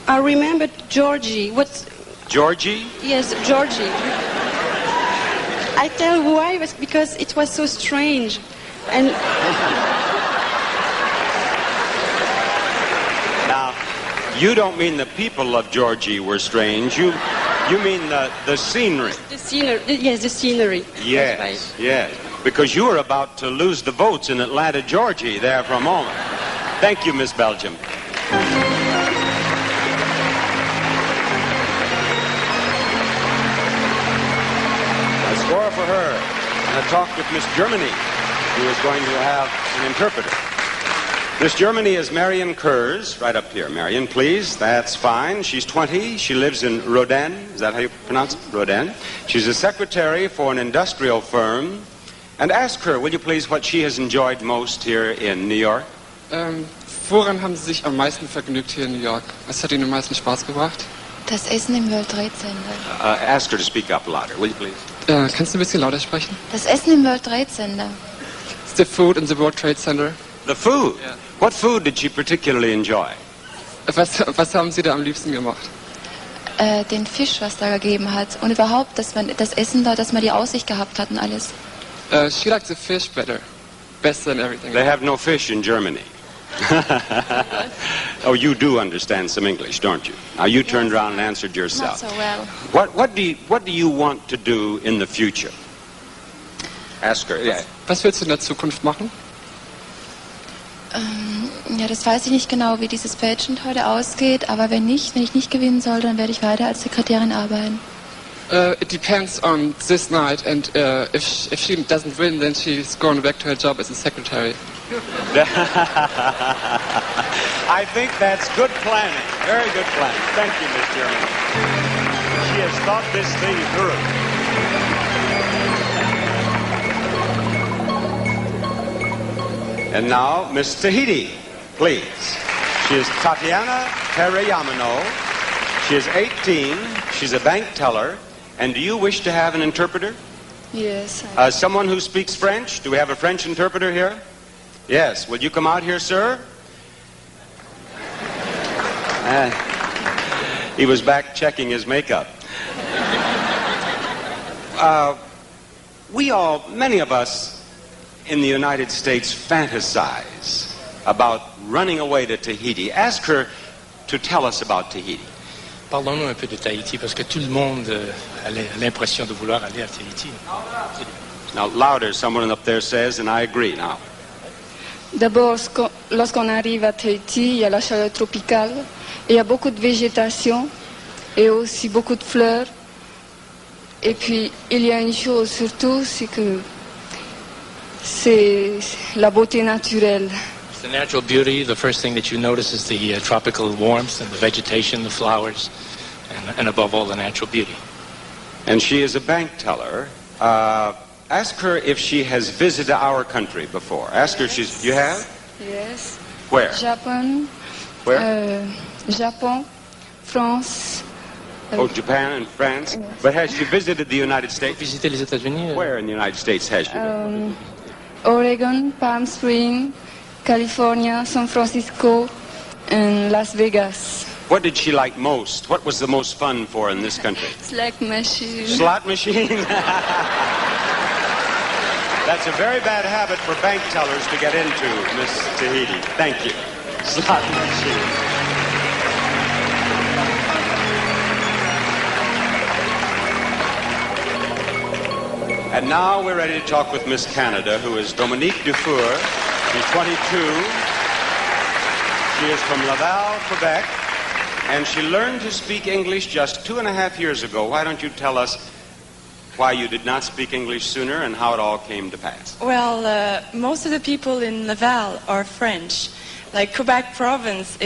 I remember Georgie. What's... Georgie? Yes, Georgie. I tell why, was because it was so strange. And... Now, you don't mean the people of Georgie were strange. You mean the scenery. The scenery, yes, the scenery. Yes, right. Yes. Because you were about to lose the votes in Atlanta, Georgia, there for a moment. Thank you, Miss Belgium. A score for her, and a talk with Miss Germany, who is going to have an interpreter. Miss Germany is Marion Kurz, right up here. Marion, please. That's fine. She's 20. She lives in Rodin. Is that how you pronounce it? Rodin. She's a secretary for an industrial firm. And ask her, will you please, what she has enjoyed most here in New York? Woran haben Sie sich am meisten vergnügt hier in New York? Was hat Ihnen am meisten Spaß gebracht? Das Essen im World Trade Center. Ask her to speak up louder, will you please? Kannst du ein bisschen lauter sprechen? Das Essen im World Trade Center. It's the food in the World Trade Center. The food? Yeah. What food did she particularly enjoy? Was haben Sie da am liebsten gemacht? Den Fisch, was da gegeben hat. Und überhaupt, dass man das Essen da, dass man die Aussicht gehabt hat und alles. She likes the fish better than everything. They have no fish in Germany. Oh, you do understand some English, don't you? Now you turned around and answered yourself. Not so well. What do you want to do in the future? Ask her. Yeah. Was willst du in der Zukunft machen? Ja, das weiß ich nicht genau, wie dieses Pageant heute ausgeht, aber wenn ich nicht gewinnen soll, dann werde ich weiter als Sekretärin arbeiten. It depends on this night, and if she doesn't win, then she's going back to her job as a secretary. I think that's good planning. Very good planning. Thank you, Miss Germany. She has thought this thing through. And now, Miss Tahiti, please. She is Tatiana Tereyamino. She is 18. She's a bank teller. And do you wish to have an interpreter? Yes. Someone who speaks French? Do we have a French interpreter here? Yes. Will you come out here, sir? He was back checking his makeup. Many of us in the United States fantasize about running away to Tahiti. Ask her to tell us about Tahiti. Parlons-nous un peu de Tahiti, parce que tout le monde a l'impression de vouloir aller à Tahiti. Now, louder, someone up there says, and I agree now. D'abord, lorsqu'on arrive à Tahiti, il y a la chaleur tropicale, et il y a beaucoup de végétation, et aussi beaucoup de fleurs. Et puis, il y a une chose surtout, c'est que c'est la beauté naturelle. The natural beauty, the first thing that you notice is the tropical warmth and the vegetation, the flowers, and above all, the natural beauty. And she is a bank teller. Ask her if she has visited our country before. Ask her if she's... You have? Yes. Where? Japan. Where? Japan, France. Japan and France. Yes. But has she visited the United States? Visité les États-Unis? Where in the United States has she been? Oregon, Palm Springs, California, San Francisco, and Las Vegas. What did she like most? What was the most fun for in this country? Slot machine. Slot machine? That's a very bad habit for bank tellers to get into, Miss Tahiti. Thank you. Slot machine. And now we're ready to talk with Miss Canada, who is Dominique Dufour. She's 22. She is from Laval, Quebec, and she learned to speak English just 2.5 years ago. Why don't you tell us why you did not speak English sooner and how it all came to pass? Well, most of the people in Laval are French. Like Quebec province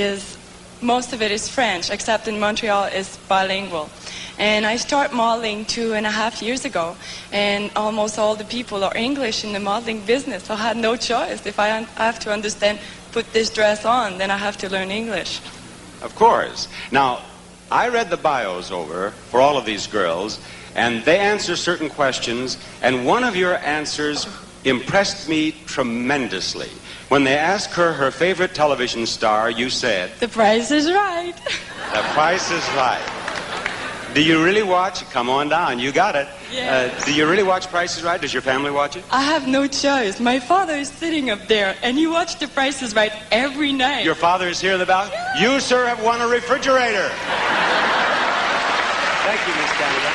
most of it is French, except in Montreal is bilingual. And I started modeling 2.5 years ago, and almost all the people are English in the modeling business. So I had no choice. If I have to understand, put this dress on, then I have to learn English. Of course. Now, I read the bios over for all of these girls, and they answer certain questions, and one of your answers impressed me tremendously. When they asked her favorite television star, you said... The Price is Right. The Price is Right. Do you really watch? Come on down, you got it. Yes. Do you really watch Price is Right? Does your family watch it? I have no choice. My father is sitting up there, and he watches The Price is Right every night. Your father is here in the balcony? You, sir, have won a refrigerator. Thank you, Miss Canada.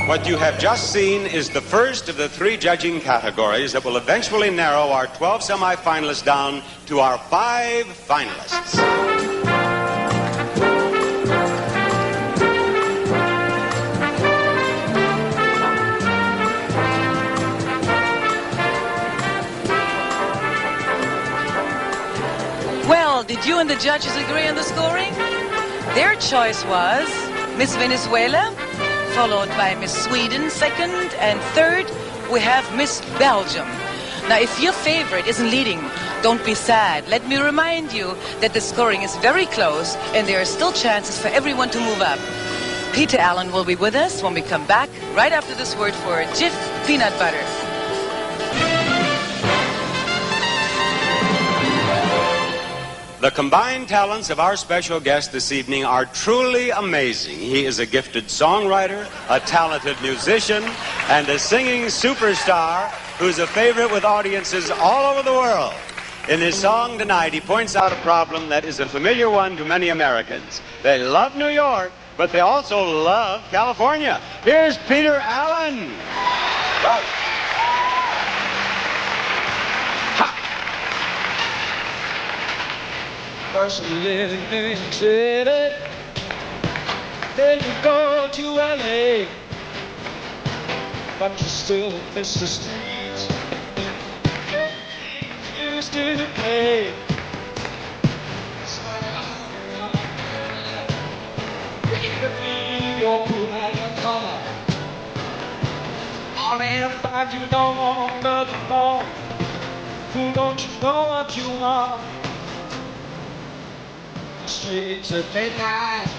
What you have just seen is the first of the 3 judging categories that will eventually narrow our 12 semifinalists down to our 5 finalists. Well, did you and the judges agree on the scoring? Their choice was Miss Venezuela, followed by Miss Sweden, second, and third, we have Miss Belgium. Now, if your favorite isn't leading, don't be sad. Let me remind you that the scoring is very close, and there are still chances for everyone to move up. Peter Allen will be with us when we come back, right after this word for Jif peanut butter. The combined talents of our special guest this evening are truly amazing. He is a gifted songwriter, a talented musician, and a singing superstar who's a favorite with audiences all over the world. In his song tonight, he points out a problem that is a familiar one to many Americans. They love New York, but they also love California. Here's Peter Allen. First you live in New York City, then you go to LA, but you still miss the streets you used to play. Leave your pool and your collar, On and find you don't want nothing more. Fool, don't you know what you want? The streets at midnight,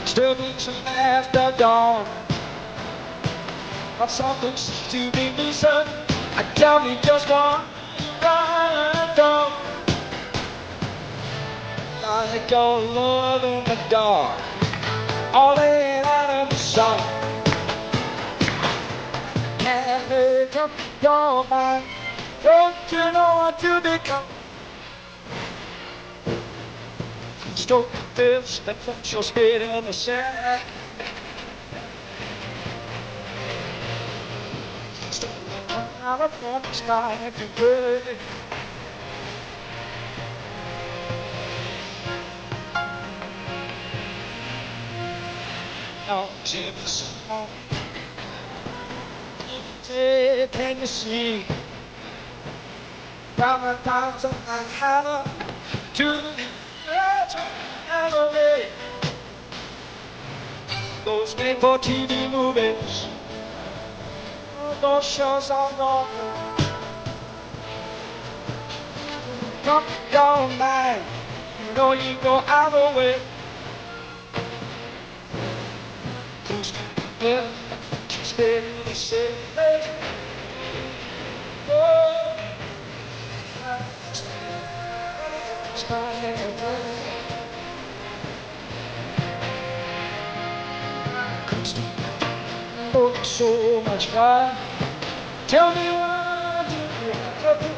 still looks after dawn. But something seems to be missing. Tell me just what you run from. Like your love in the dark, all laying out in the sun. Can't make up your mind. Don't you know what you become? Stroke the fist and put your spit in the sand. Out of the sky if you could. No, Jefferson. Can you see? From the towns of Manhattan to the edge of L.A. Those made for TV movies, those shows are gone. Come your mind, you know you go out of the way. Yeah, stay, stay, oh. Oh, so much fun. Tell me what you have to do.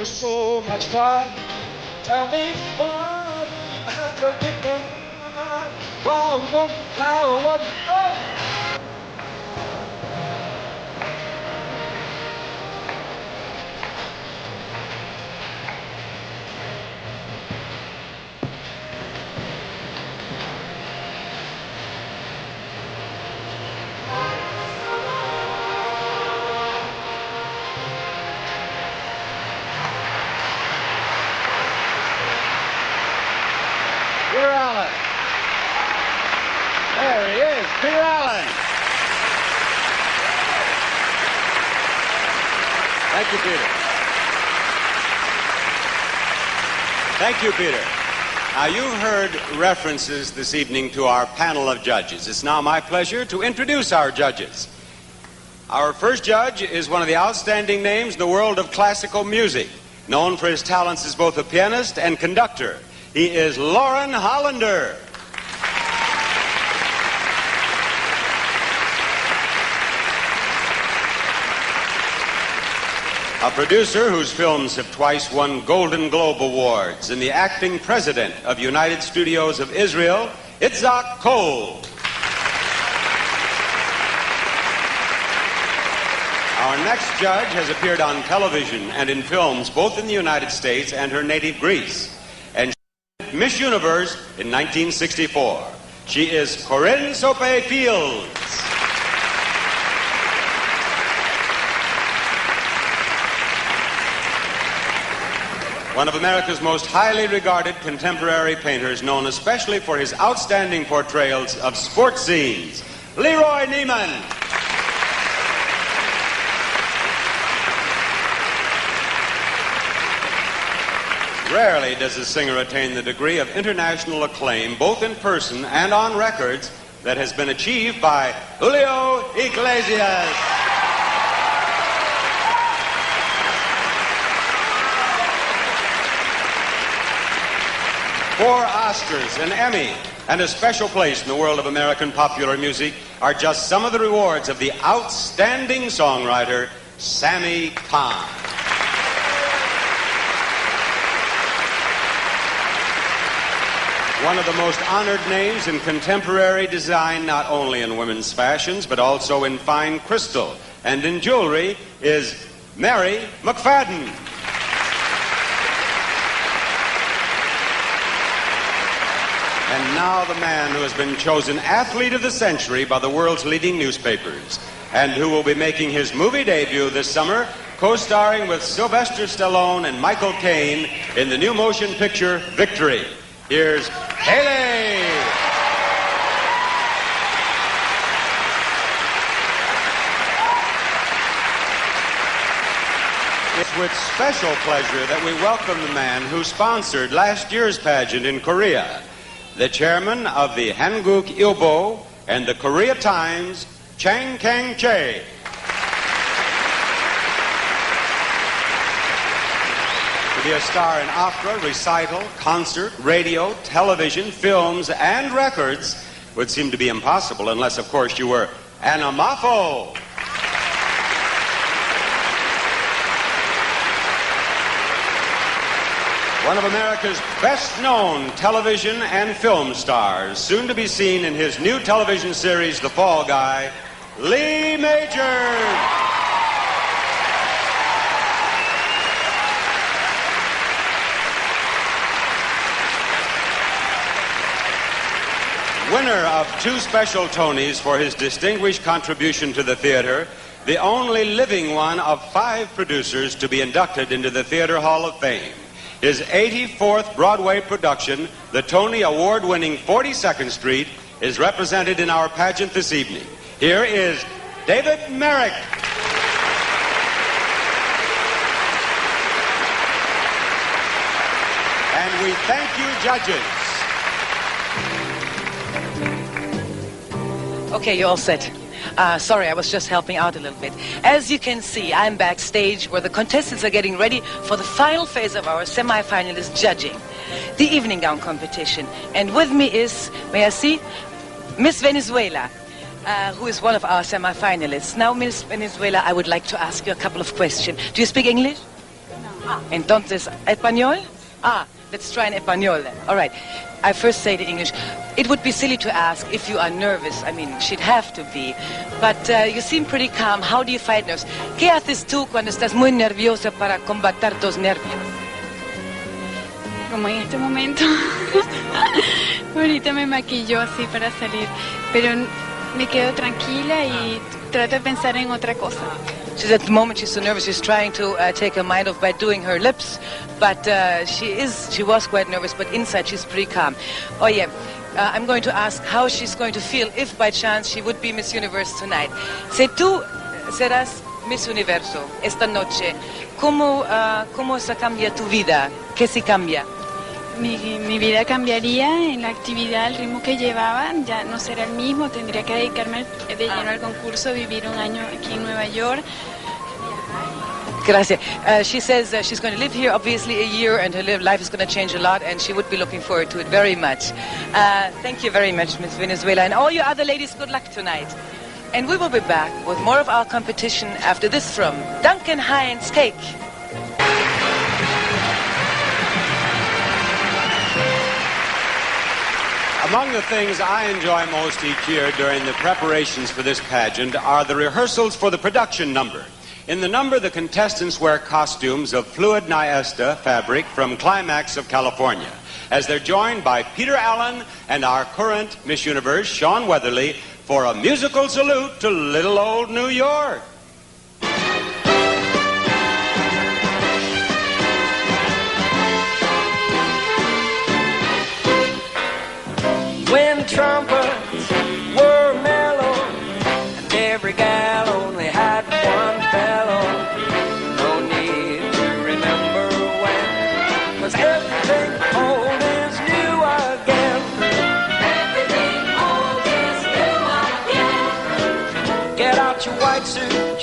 So much fun. Tell me what you have to do. Peter Allen. There he is, Peter Allen. Thank you, Peter. Thank you, Peter. Now, you've heard references this evening to our panel of judges. It's now my pleasure to introduce our judges. Our first judge is one of the outstanding names in the world of classical music, known for his talents as both a pianist and conductor. He is Lauren Hollander. A producer whose films have twice won Golden Globe Awards, and the acting president of United Studios of Israel, Itzhak Cole. Our next judge has appeared on television and in films both in the United States and her native Greece, and Miss Universe in 1964. She is Corinne Sope-Fields. One of America's most highly regarded contemporary painters, known especially for his outstanding portrayals of sports scenes, Leroy Neiman. Rarely does a singer attain the degree of international acclaim, both in person and on records, that has been achieved by Julio Iglesias. 4 Oscars, an Emmy, and a special place in the world of American popular music are just some of the rewards of the outstanding songwriter, Sammy Cahn. One of the most honored names in contemporary design, not only in women's fashions, but also in fine crystal and in jewelry, is Mary McFadden. And now the man who has been chosen Athlete of the Century by the world's leading newspapers, and who will be making his movie debut this summer, co-starring with Sylvester Stallone and Michael Caine in the new motion picture Victory. Here's Haley! It's with special pleasure that we welcome the man who sponsored last year's pageant in Korea, the chairman of the Hanguk Ilbo and the Korea Times, Chang Kang-chae. To be a star in opera, recital, concert, radio, television, films, and records would seem to be impossible unless, of course, you were Anna Moffo. One of America's best-known television and film stars, soon to be seen in his new television series, The Fall Guy, Lee Majors. Winner of 2 special Tonys for his distinguished contribution to the theater, the only living one of 5 producers to be inducted into the Theater Hall of Fame. His 84th Broadway production, the Tony Award-winning 42nd Street, is represented in our pageant this evening. Here is David Merrick. And we thank you, judges. Okay, you're all set. Sorry, I was just helping out a little bit. As you can see, I'm backstage where the contestants are getting ready for the final phase of our semi-finalist judging, the evening gown competition. And with me is, may I see, Miss Venezuela, who is one of our semi-finalists. Now, Miss Venezuela, I would like to ask you a couple of questions. Do you speak English? No. Entonces, español? Let's try in español then. All right. I first say it in English. It would be silly to ask if you are nervous. I mean, she'd have to be. But you seem pretty calm. How do you fight nerves? ¿Qué haces tú cuando estás muy nerviosa para combatir tus nervios? Como en este momento. Ahorita me maquillo así para salir. Pero me quedo tranquila y trato de pensar en otra cosa. She said at the moment she's so nervous, she's trying to take her mind off by doing her lips, but she was quite nervous, but inside she's pretty calm. Oh yeah, I'm going to ask how she's going to feel if by chance she would be Miss Universe tonight. Si tú serás Miss Universo esta noche, ¿cómo se cambia tu vida? ¿Qué se cambia? Mi vida cambiaría en la actividad, el ritmo que llevaba, ya no será el mismo, tendría que dedicarme de lleno al concurso, vivir un año aquí en Nueva York. Gracias. She says she's going to live here obviously a year and her life is going to change a lot and she would be looking forward to it very much. Thank you very much, Miss Venezuela, and all you other ladies, good luck tonight. And we will be back with more of our competition after this from Duncan Hines Cake. Among the things I enjoy most each year during the preparations for this pageant are the rehearsals for the production number. In the number, the contestants wear costumes of fluid niesta fabric from Climax of California, as they're joined by Peter Allen and our current Miss Universe, Sean Weatherly, for a musical salute to little old New York. When trumpets were mellow and every gal only had one fellow, no need to remember when, 'cause everything old is new again. Everything old is new again. Get out your white suit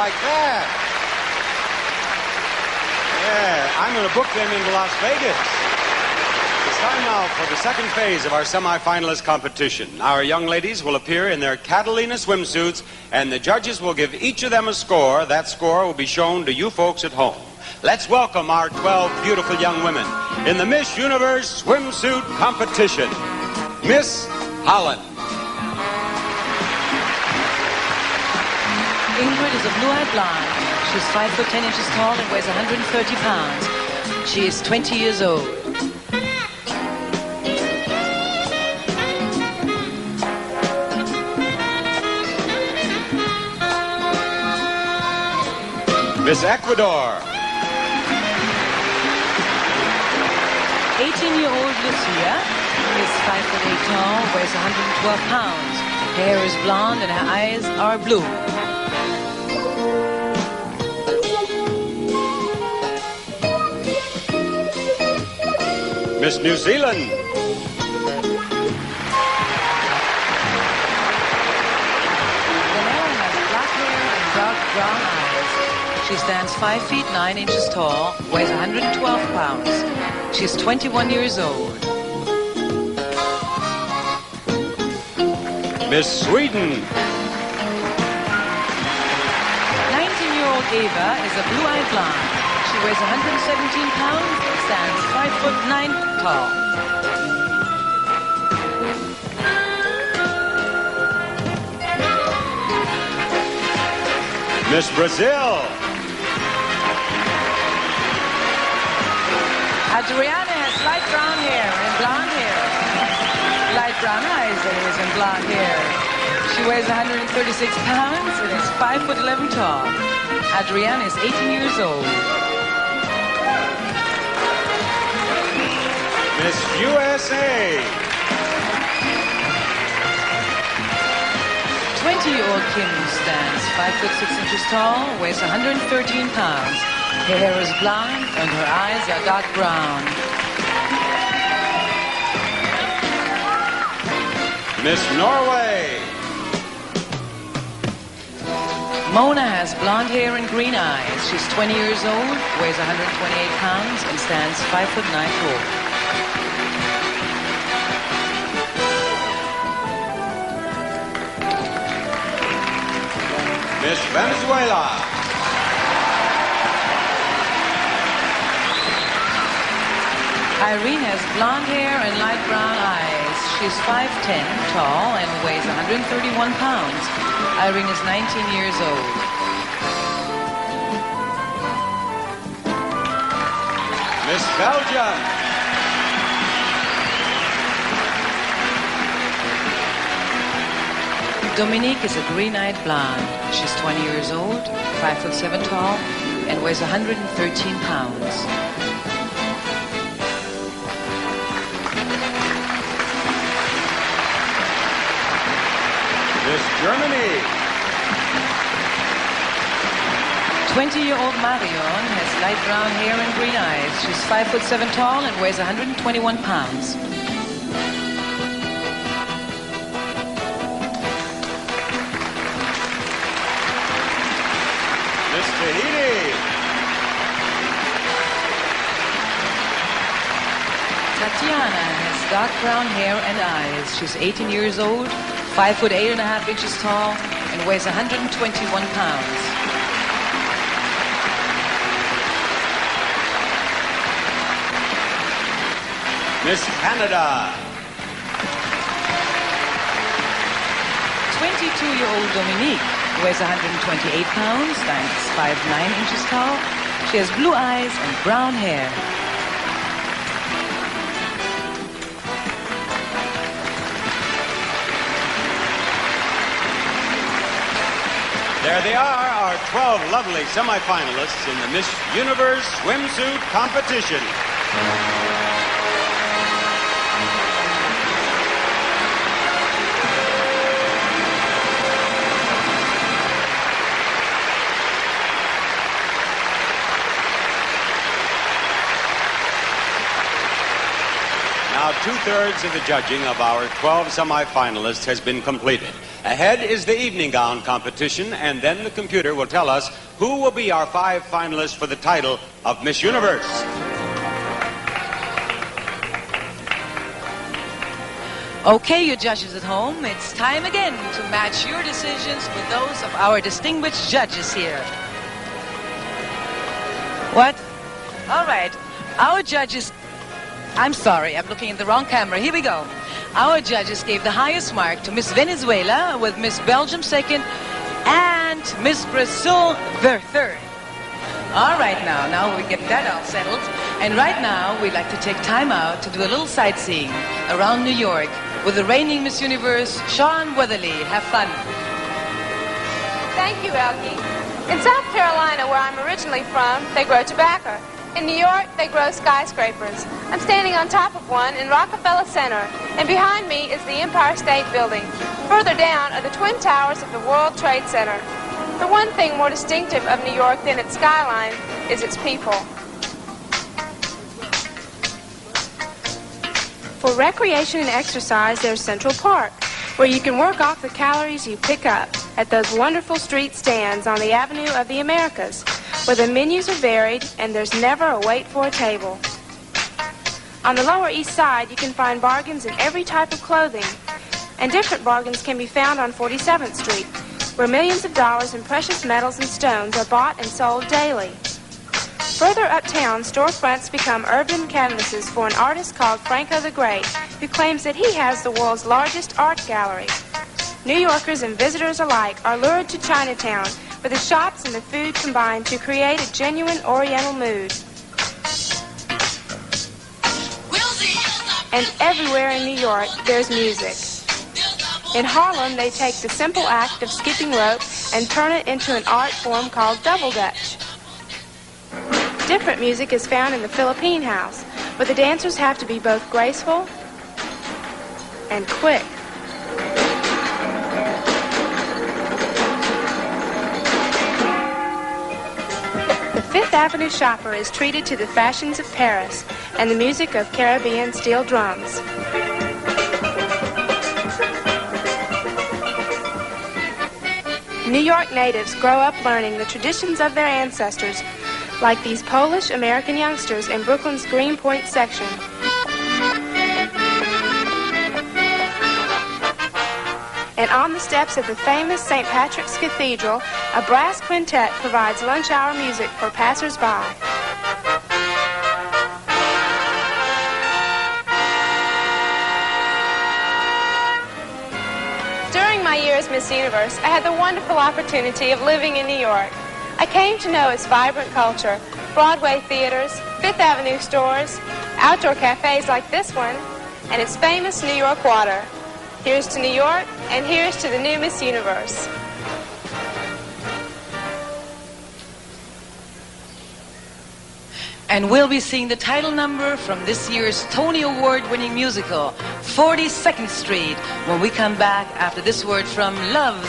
like that? Yeah, I'm going to book them into Las Vegas. It's time now for the second phase of our semifinalist competition. Our young ladies will appear in their Catalina swimsuits, and the judges will give each of them a score. That score will be shown to you folks at home. Let's welcome our 12 beautiful young women in the Miss Universe swimsuit competition. Miss Holland. Ingrid is a blue-eyed blonde. She's 5 foot 10 inches tall and weighs 130 pounds. She is 20 years old. Miss Ecuador. 18-year-old Lucia is 5 foot 8 tall, weighs 112 pounds. Her hair is blonde and her eyes are blue. Miss New Zealand. Glamour has black hair and dark brown eyes. She stands 5 feet 9 inches tall, weighs 112 pounds. She's 21 years old. Miss Sweden. 19-year-old Ava is a blue-eyed blonde. She weighs 117 pounds and stands 5 foot 9 tall. Miss Brazil. Adriana has light brown hair and blonde hair. Light brown eyes, that is, and blonde hair. She weighs 136 pounds and is 5 foot 11 tall. Adriana is 18 years old. Miss USA. 20-year-old Kim stands 5 foot 6 inches tall, weighs 113 pounds. Her hair is blonde and her eyes are dark brown. Miss Norway. Mona has blonde hair and green eyes. She's 20 years old, weighs 128 pounds, and stands 5 foot 9 tall. Miss Venezuela. Irene has blonde hair and light brown eyes. She's 5'10", tall, and weighs 131 pounds. Irene is 19 years old. Miss Belgium. Dominique is a green-eyed blonde. She's 20 years old, 5 foot 7 tall, and weighs 113 pounds. Miss Germany. 20-year-old Marion has light brown hair and green eyes. She's 5 foot 7 tall and weighs 121 pounds. Miss Tahiti. Tatiana has dark brown hair and eyes. She's 18 years old, 5 foot 8.5 inches tall, and weighs 121 pounds. Miss Canada. 22-year-old Dominique weighs 128 pounds, stands 5'9 inches tall. She has blue eyes and brown hair. There they are, our 12 lovely semifinalists in the Miss Universe swimsuit competition. Now 2/3 of the judging of our 12 semifinalists has been completed. Ahead is the evening gown competition, and then the computer will tell us who will be our 5 finalists for the title of Miss Universe. Okay, you judges at home, it's time again to match your decisions with those of our distinguished judges here. What? All right, our judges... I'm sorry, I'm looking at the wrong camera. Here we go. Our judges gave the highest mark to Miss Venezuela, with Miss Belgium second, and Miss Brazil third. All right, now we get that all settled. And right now, we'd like to take time out to do a little sightseeing around New York with the reigning Miss Universe, Sean Weatherly. Have fun. Thank you, Elkie. In South Carolina, where I'm originally from, they grow tobacco. In New York, they grow skyscrapers. I'm standing on top of one in Rockefeller Center, and behind me is the Empire State Building. Further down are the Twin Towers of the World Trade Center. The one thing more distinctive of New York than its skyline is its people. For recreation and exercise, there's Central Park, where you can work off the calories you pick up at those wonderful street stands on the Avenue of the Americas, where the menus are varied and there's never a wait for a table. On the Lower East Side, you can find bargains in every type of clothing, and different bargains can be found on 47th Street, where millions of dollars in precious metals and stones are bought and sold daily. Further uptown, storefronts become urban canvases for an artist called Franco the Great, who claims that he has the world's largest art gallery. New Yorkers and visitors alike are lured to Chinatown, where the shops and the food combine to create a genuine Oriental mood. And everywhere in New York, there's music. In Harlem, they take the simple act of skipping rope and turn it into an art form called double dutch. Different music is found in the Philippine House, where the dancers have to be both graceful and quick. The Fifth Avenue shopper is treated to the fashions of Paris and the music of Caribbean steel drums. New York natives grow up learning the traditions of their ancestors, like these Polish-American youngsters in Brooklyn's Greenpoint section. And on the steps of the famous St. Patrick's Cathedral, a brass quintet provides lunch hour music for passers-by. During my year as Miss Universe, I had the wonderful opportunity of living in New York. I came to know its vibrant culture, Broadway theaters, Fifth Avenue stores, outdoor cafes like this one, and its famous New York water. Here's to New York, and here's to the new Miss Universe. And we'll be seeing the title number from this year's Tony Award-winning musical, 42nd Street, when we come back after this word from Loves.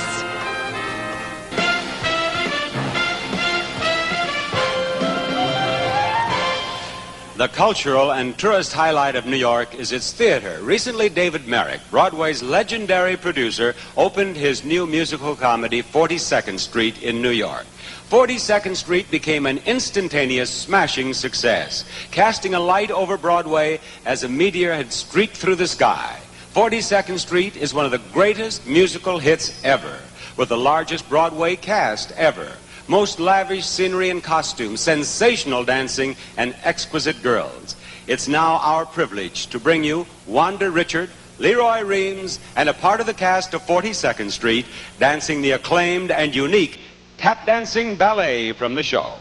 The cultural and tourist highlight of New York is its theater. Recently, David Merrick, Broadway's legendary producer, opened his new musical comedy, 42nd Street, in New York. 42nd Street became an instantaneous, smashing success, casting a light over Broadway as a meteor had streaked through the sky. 42nd Street is one of the greatest musical hits ever, with the largest Broadway cast ever. Most lavish scenery and costumes, sensational dancing, and exquisite girls. It's now our privilege to bring you Wanda Richard, Leroy Reams, and a part of the cast of 42nd Street dancing the acclaimed and unique tap dancing ballet from the show.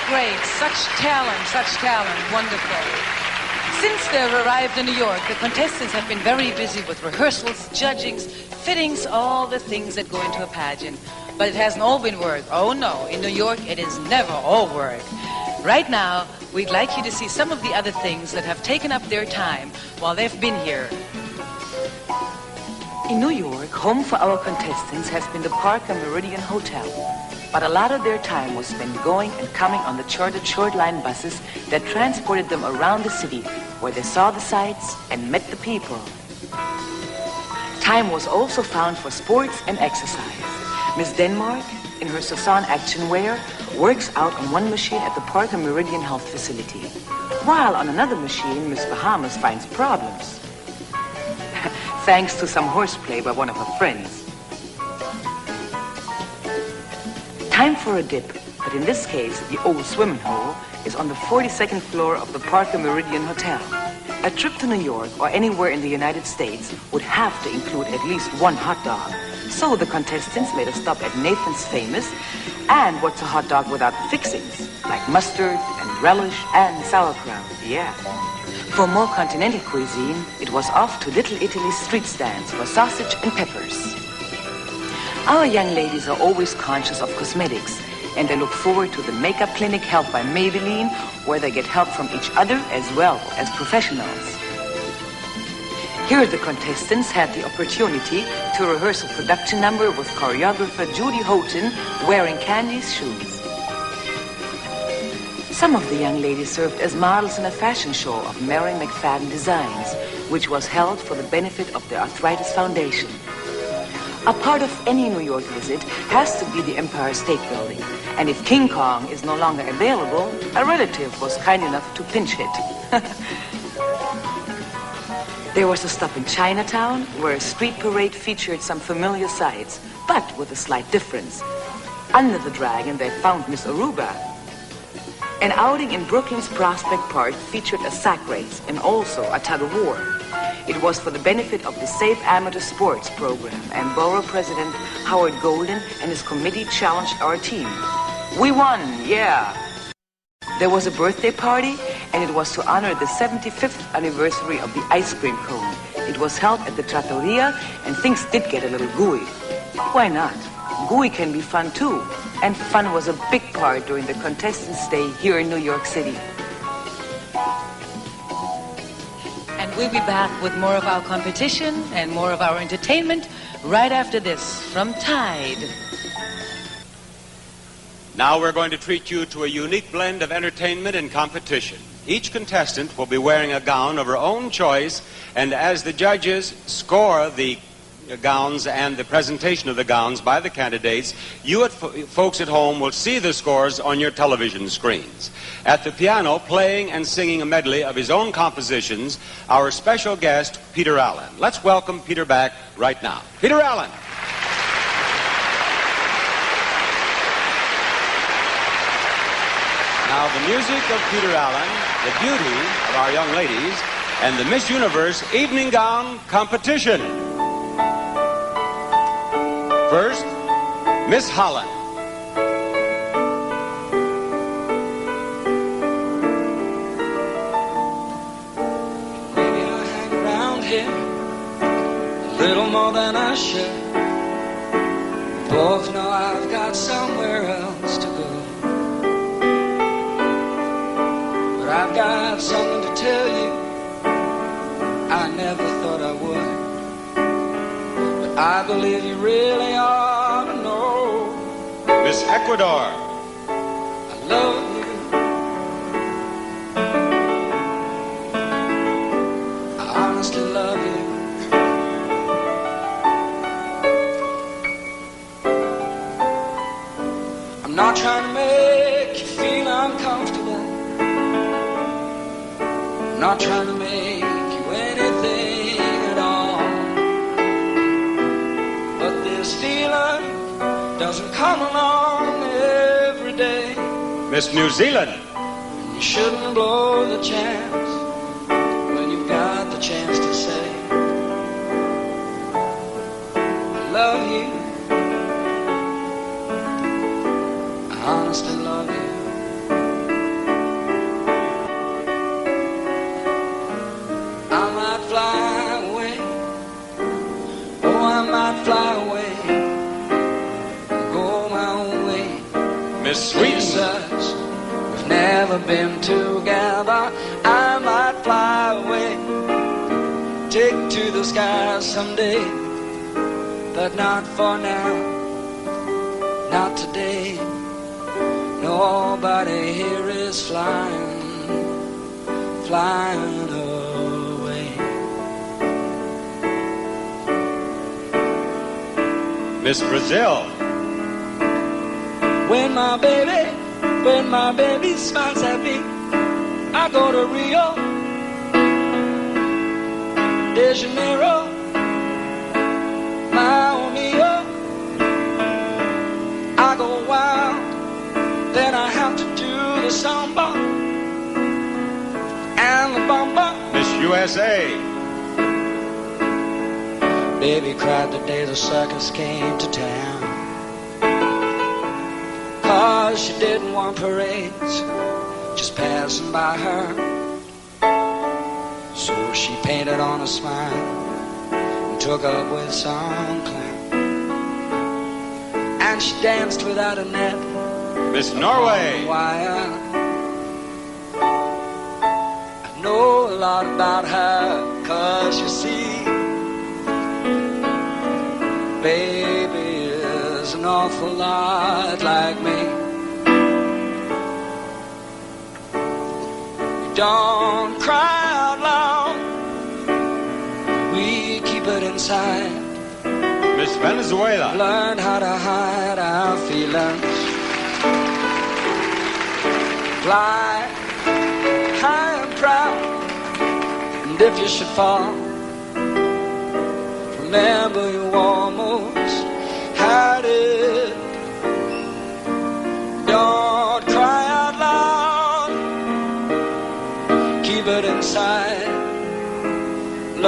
great. Such talent, wonderful. Since they've arrived in New York, the contestants have been very busy with rehearsals, judgings, fittings, all the things that go into a pageant. But it hasn't all been work. Oh no, in New York it is never all work. Right now, we'd like you to see some of the other things that have taken up their time while they've been here. In New York, home for our contestants has been the Park and Meridian Hotel. But a lot of their time was spent going and coming on the chartered short-line buses that transported them around the city, where they saw the sights and met the people. Time was also found for sports and exercise. Miss Denmark, in her Saison action wear, works out on one machine at the Park and Meridian Health Facility, while on another machine, Miss Bahamas finds problems. Thanks to some horseplay by one of her friends. Time for a dip, but in this case, the old swimming hole is on the 42nd floor of the Park and Meridian Hotel. A trip to New York or anywhere in the United States would have to include at least one hot dog. So the contestants made a stop at Nathan's Famous, and what's a hot dog without the fixings, like mustard and relish and sauerkraut, yeah. For more continental cuisine, it was off to Little Italy's street stands for sausage and peppers. Our young ladies are always conscious of cosmetics, and they look forward to the makeup clinic held by Maybelline, where they get help from each other as well as professionals. Here the contestants had the opportunity to rehearse a production number with choreographer Judy Houghton wearing Candy's shoes. Some of the young ladies served as models in a fashion show of Mary McFadden Designs, which was held for the benefit of the Arthritis Foundation. A part of any New York visit has to be the Empire State Building, and if King Kong is no longer available, a relative was kind enough to pinch hit. There was a stop in Chinatown, where a street parade featured some familiar sights, but with a slight difference. Under the dragon, they found Miss Aruba. An outing in Brooklyn's Prospect Park featured a sack race and also a tug-of-war. It was for the benefit of the Safe Amateur Sports program, and Borough President Howard Golden and his committee challenged our team. We won, yeah! There was a birthday party, and it was to honor the 75th anniversary of the ice cream cone. It was held at the Trattoria, and things did get a little gooey. Why not? Gooey can be fun too, and fun was a big part during the contestants' stay here in New York City. And we'll be back with more of our competition and more of our entertainment right after this from Tide. Now we're going to treat you to a unique blend of entertainment and competition. Each contestant will be wearing a gown of her own choice, and as the judges score the gowns and the presentation of the gowns by the candidates, you folks at home will see the scores on your television screens. At the piano, playing and singing a medley of his own compositions, our special guest, Peter Allen. Let's welcome Peter back right now. Peter Allen. Now, the music of Peter Allen, the beauty of our young ladies, and the Miss Universe Evening Gown Competition. First, Miss Holland. Maybe I hang around here a little more than I should. Both know I've got somewhere else to go. But I've got something to tell you I never thought I would. I believe you really ought to know. Miss Ecuador. I love you. I honestly love you. I'm not trying to make you feel uncomfortable. I'm not trying to make you anything at all. This feeling doesn't come along every day. Miss New Zealand. You shouldn't blow the chance when you've got the chance to say I love you. I honestly love you. never been together. I might fly away, take to the sky someday, but not for now, not today. Nobody here is flying away. Miss Brazil. When my baby smiles at me, I go to Rio de Janeiro, Miami. I go wild, then I have to do the samba and the bamba. Miss USA. Baby cried the day the circus came to town, 'cause she didn't want parades just passing by her. So she painted on a smile and took up with some clown, and she danced without a net. Miss Norway. I know a lot about her, 'cause you see, baby is an awful lot like me. You don't cry out loud, we keep it inside. Miss Venezuela. Learn how to hide our feelings. Fly high and proud, and if you should fall, remember you almost had it. Don't cry out loud, keep it inside.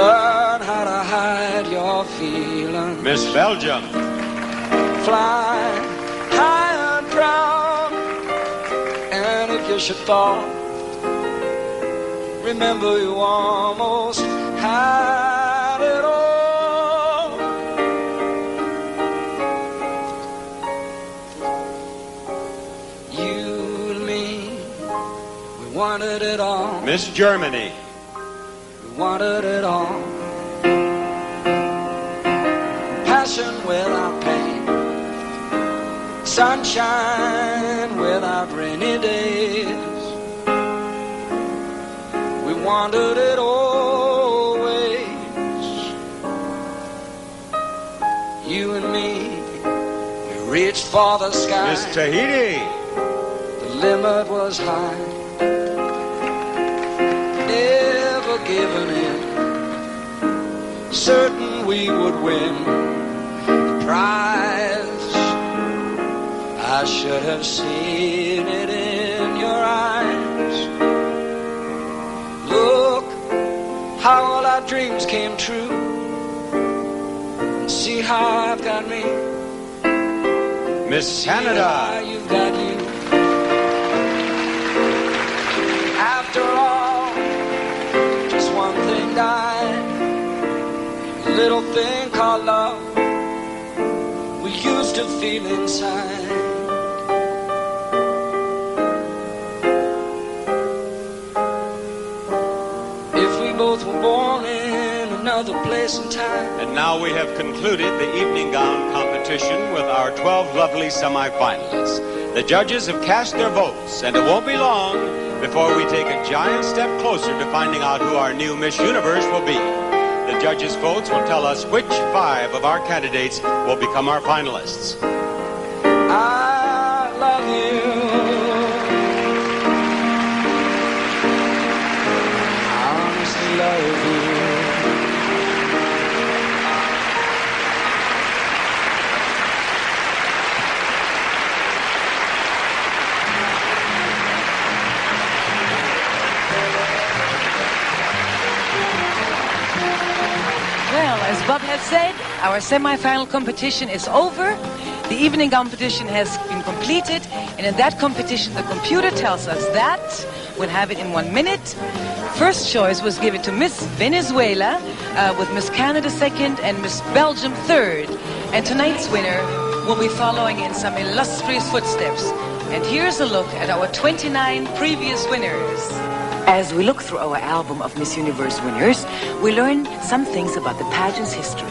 Learn how to hide your feelings. Miss Belgium. Fly high and proud, and if you should fall, remember you almost had it all. You and me, we wanted it all. Miss Germany. We wanted it all. Passion without pain, sunshine without rainy days. We wanted it always. You and me, we reached for the sky. Miss Tahiti. The limit was high, never giving in, certain we would win the prize. I should have seen it in your eyes. Look how all our dreams came true, and see how I've got me. Miss Canada. You've got you. After all, just one thing died, a little thing called love we used to feel inside. If we both were born in another place and time. And now we have concluded the evening gown competition with our 12 lovely semi-finalists. The judges have cast their votes, and it won't be long before we take a giant step closer to finding out who our new Miss Universe will be. The judges' votes will tell us which 5 of our candidates will become our finalists. I love you. I honestly love you. Well, as Bob has said, our semi-final competition is over. The evening competition has been completed, and in that competition, the computer tells us that we'll have it in 1 minute. First choice was given to Miss Venezuela, with Miss Canada second and Miss Belgium third. And tonight's winner will be following in some illustrious footsteps. And here's a look at our 29 previous winners. As we look through our album of Miss Universe winners, we learn some things about the pageant's history.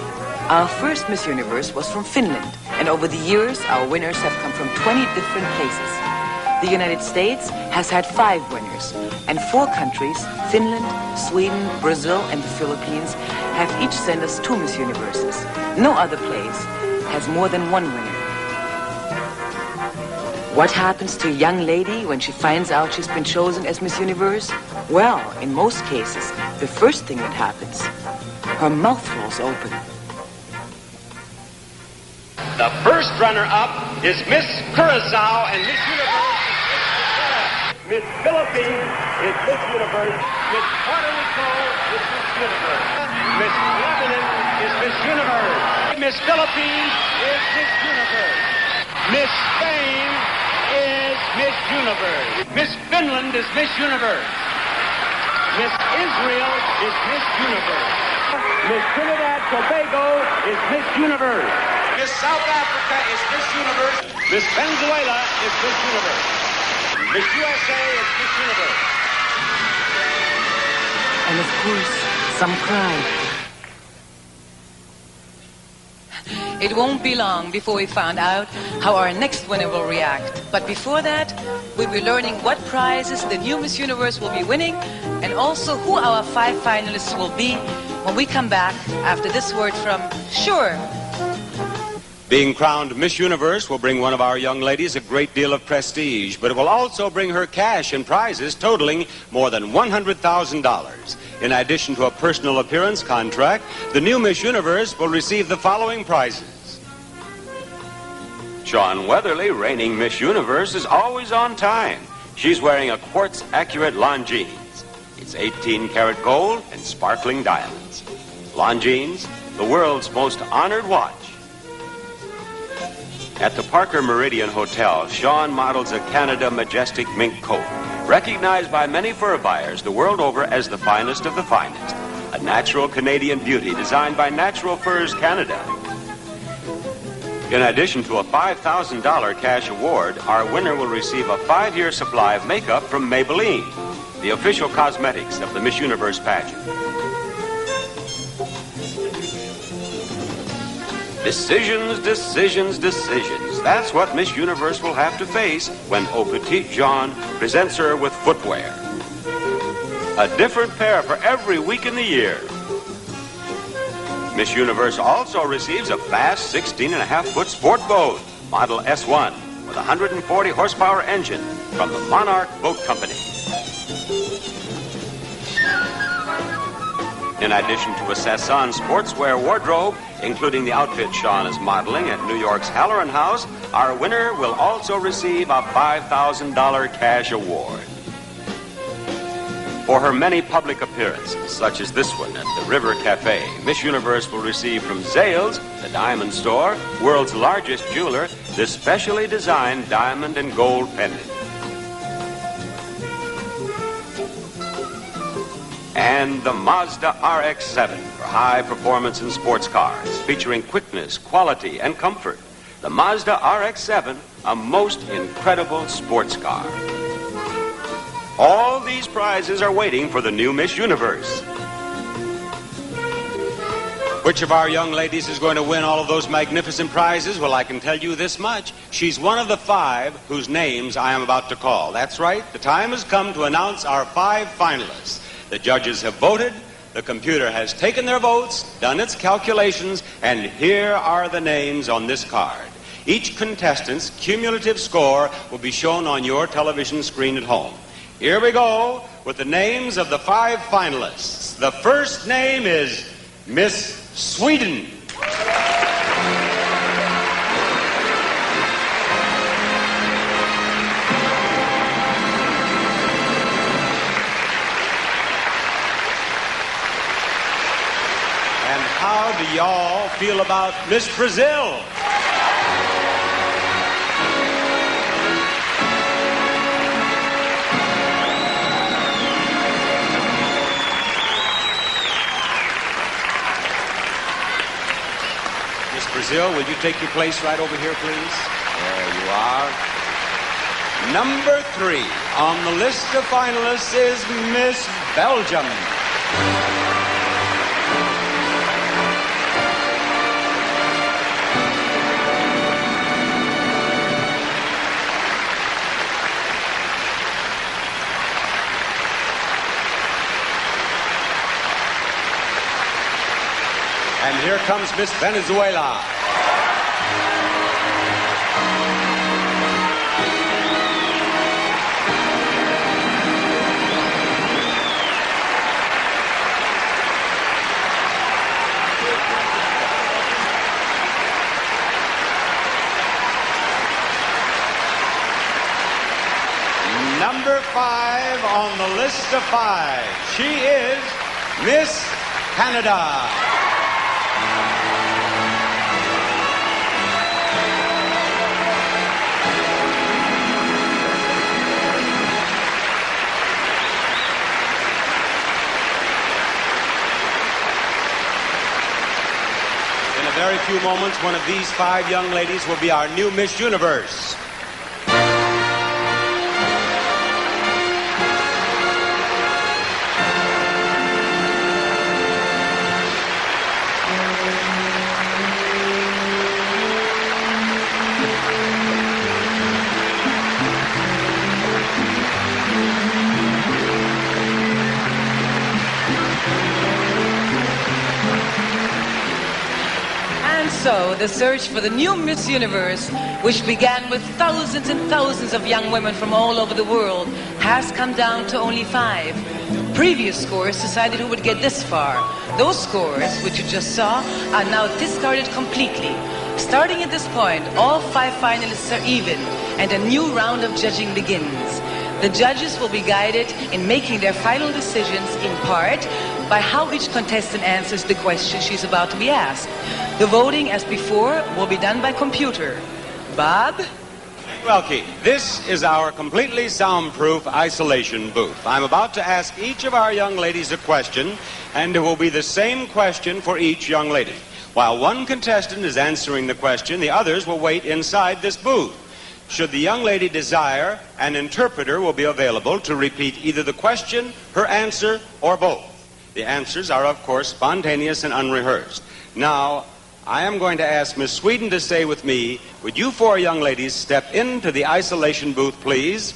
Our first Miss Universe was from Finland, and over the years, our winners have come from 20 different places. The United States has had 5 winners, and 4 countries, Finland, Sweden, Brazil, and the Philippines, have each sent us 2 Miss Universes. No other place has more than 1 winner. What happens to a young lady when she finds out she's been chosen as Miss Universe? Well, in most cases, the first thing that happens, her mouth falls open. The first runner-up is Miss Curacao, and Miss Universe is Miss Philippines is Miss Universe. Miss Puerto Rico is Miss Universe. Miss Lebanon is Miss Universe. Miss Philippines is Miss Universe. Miss Spain is Miss Universe. Miss Finland is Miss Universe. Miss Israel is Miss Universe. Miss Trinidad Tobago is Miss Universe. Miss South Africa is Miss Universe. Miss Venezuela is Miss Universe. Miss USA is Miss Universe. And of course, some cry. It won't be long before we find out how our next winner will react. But before that, we'll be learning what prizes the new Miss Universe will be winning, and also who our 5 finalists will be when we come back after this word from Sure. Being crowned Miss Universe will bring one of our young ladies a great deal of prestige, but it will also bring her cash and prizes totaling more than $100,000. In addition to a personal appearance contract, the new Miss Universe will receive the following prizes. Shawn Weatherly, reigning Miss Universe, is always on time. She's wearing a quartz-accurate Longines. It's 18-karat gold and sparkling diamonds. Longines, the world's most honored watch. At the Parker Meridian Hotel, Shawn models a Canada Majestic mink coat, recognized by many fur buyers the world over as the finest of the finest, a natural Canadian beauty designed by Natural Furs Canada. In addition to a $5,000 cash award, our winner will receive a 5-year supply of makeup from Maybelline, the official cosmetics of the Miss Universe pageant. Decisions, decisions, decisions. That's what Miss Universe will have to face when Au Petit Jean presents her with footwear. A different pair for every week in the year. Miss Universe also receives a fast 16.5-foot sport boat, model S1, with a 140 horsepower engine from the Monarch Boat Company. In addition to a Sasson sportswear wardrobe, including the outfit Shawn is modeling at New York's Halloran House, our winner will also receive a $5,000 cash award. For her many public appearances, such as this one at the River Cafe, Miss Universe will receive from Zales, the diamond store, world's largest jeweler, this specially designed diamond and gold pendant. And the Mazda RX-7 for high performance in sports cars, featuring quickness, quality, and comfort. The Mazda RX-7, a most incredible sports car. All these prizes are waiting for the new Miss Universe. Which of our young ladies is going to win all of those magnificent prizes? Well, I can tell you this much. She's one of the 5 whose names I am about to call. That's right. The time has come to announce our 5 finalists. The judges have voted, the computer has taken their votes, done its calculations, and here are the names on this card. Each contestant's cumulative score will be shown on your television screen at home. Here we go with the names of the 5 finalists. The first name is Miss Sweden. How do y'all feel about Miss Brazil? Miss Brazil, will you take your place right over here, please? There you are. Number 3 on the list of finalists is Miss Belgium. And here comes Miss Venezuela. Number 5 on the list of 5. She is Miss Canada. In a very few moments, one of these 5 young ladies will be our new Miss Universe. So, the search for the new Miss Universe, which began with thousands and thousands of young women from all over the world, has come down to only 5. Previous scores decided who would get this far. Those scores, which you just saw, are now discarded completely. Starting at this point, all 5 finalists are even, and a new round of judging begins. The judges will be guided in making their final decisions in part by how each contestant answers the question she's about to be asked. The voting, as before, will be done by computer. Bob? Welke, this is our completely soundproof isolation booth. I'm about to ask each of our young ladies a question, and it will be the same question for each young lady. While one contestant is answering the question, the others will wait inside this booth. Should the young lady desire, an interpreter will be available to repeat either the question, her answer, or both. The answers are, of course, spontaneous and unrehearsed. Now, I am going to ask Miss Sweden to stay with me. Would you 4 young ladies step into the isolation booth, please?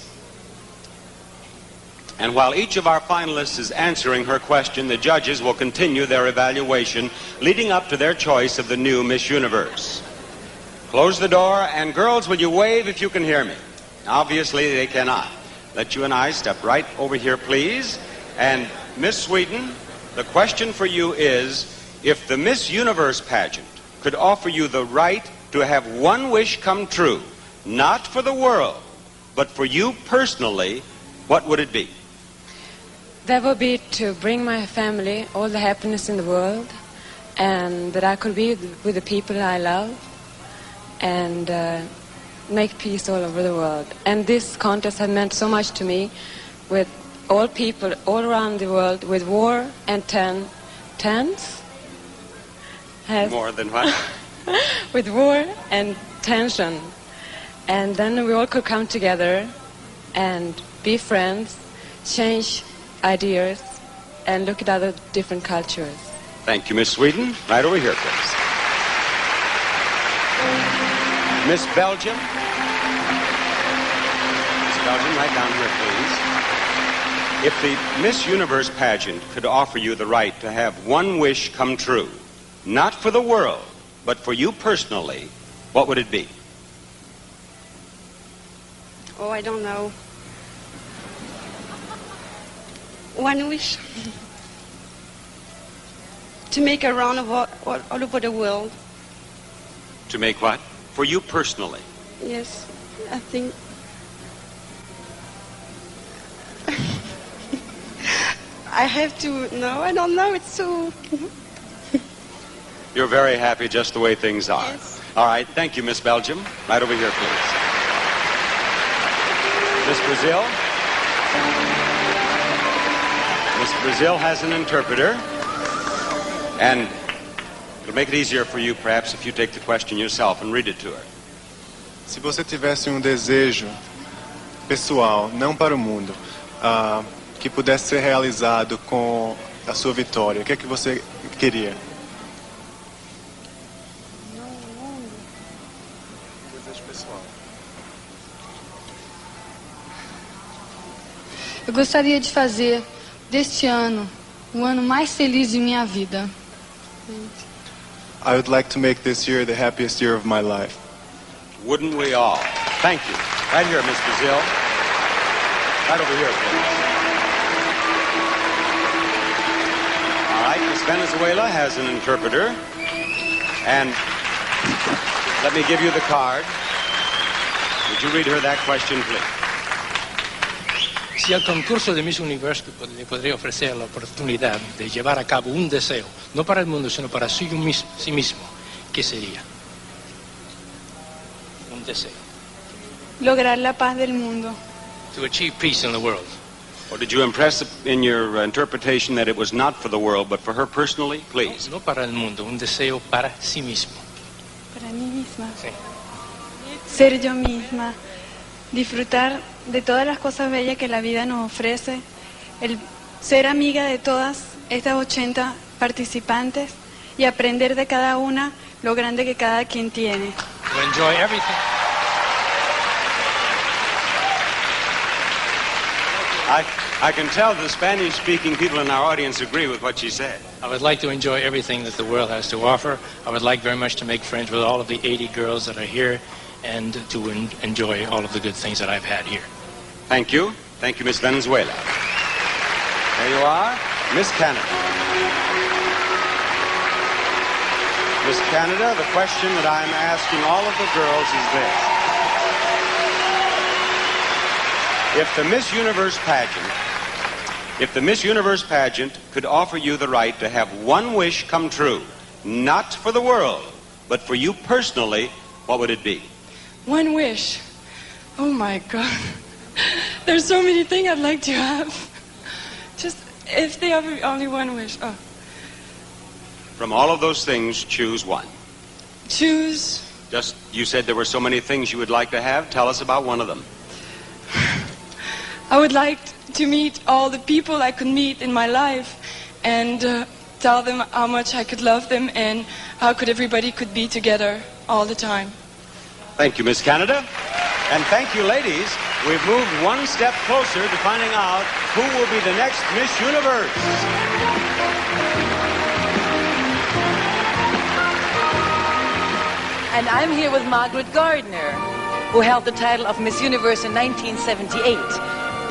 And while each of our finalists is answering her question, the judges will continue their evaluation, leading up to their choice of the new Miss Universe. Close the door, and girls, will you wave if you can hear me? Obviously, they cannot. Let you and I step right over here, please. And Miss Sweden, the question for you is, if the Miss Universe pageant could offer you the right to have one wish come true, not for the world, but for you personally, what would it be? That would be to bring my family all the happiness in the world, and that I could be with the people I love, and make peace all over the world. And this contest has meant so much to me, with all people all around the world, with war and tens. More than what? With war and tension. And then we all could come together and be friends, change ideas, and look at other different cultures. Thank you, Miss Sweden. Right over here, please. Miss Belgium. Miss Belgium, right down here, please. If the Miss Universe pageant could offer you the right to have one wish come true, not for the world, but for you personally, what would it be? Oh, I don't know. One wish. To make a round of all over the world. To make what? For you personally? Yes, I think. I have to. No, I don't know. It's so. You're very happy just the way things are. Yes. All right. Thank you, Miss Belgium. Right over here, please. Miss Brazil. Miss Brazil has an interpreter. And it'll make it easier for you, perhaps, if you take the question yourself and read it to her. Se você tivesse desejo pessoal, não para o mundo, que pudesse ser realizado com a sua vitória, o que é que você queria? Eu gostaria de fazer deste ano o ano mais feliz de minha vida. I would like to make this year the happiest year of my life. Wouldn't we all? Thank you. Right here, Miss Brazil. Right over here, please. All right, Miss Venezuela has an interpreter. And let me give you the card. Would you read her that question, please? Si al concurso de Miss Universe le podría ofrecer la oportunidad de llevar a cabo un deseo, no para el mundo, sino para sí mismo, ¿qué sería? Un deseo. Lograr la paz del mundo. To achieve peace in the world. Or did you impress in your interpretation that it was not for the world, but for her personally, please? No para el mundo, un deseo para sí mismo. Para mí misma. Sí. Ser yo misma. Disfrutar de todas las cosas bellas que la vida nos ofrece, el ser amiga de todas estas 80 participantes y aprender de cada una lo grande que cada quien tiene. To enjoy everything. I can tell the Spanish-speaking people in our audience agree with what she said. I would like to enjoy everything that the world has to offer. I would like very much to make friends with all of the 80 girls that are here, and to enjoy all of the good things that I've had here. Thank you. Thank you, Miss Venezuela. There you are, Miss Canada. Miss Canada, the question that I'm asking all of the girls is this. If the Miss Universe pageant could offer you the right to have one wish come true, not for the world, but for you personally, what would it be? One wish. Oh my God. There's so many things I'd like to have. Just if they have only one wish. Oh. From all of those things, choose one. Choose. Just, you said there were so many things you would like to have. Tell us about one of them. I would like to meet all the people I could meet in my life and tell them how much I could love them and how could everybody could be together all the time. Thank you, Miss Canada. And thank you, ladies. We've moved one step closer to finding out who will be the next Miss Universe. And I'm here with Margaret Gardner, who held the title of Miss Universe in 1978.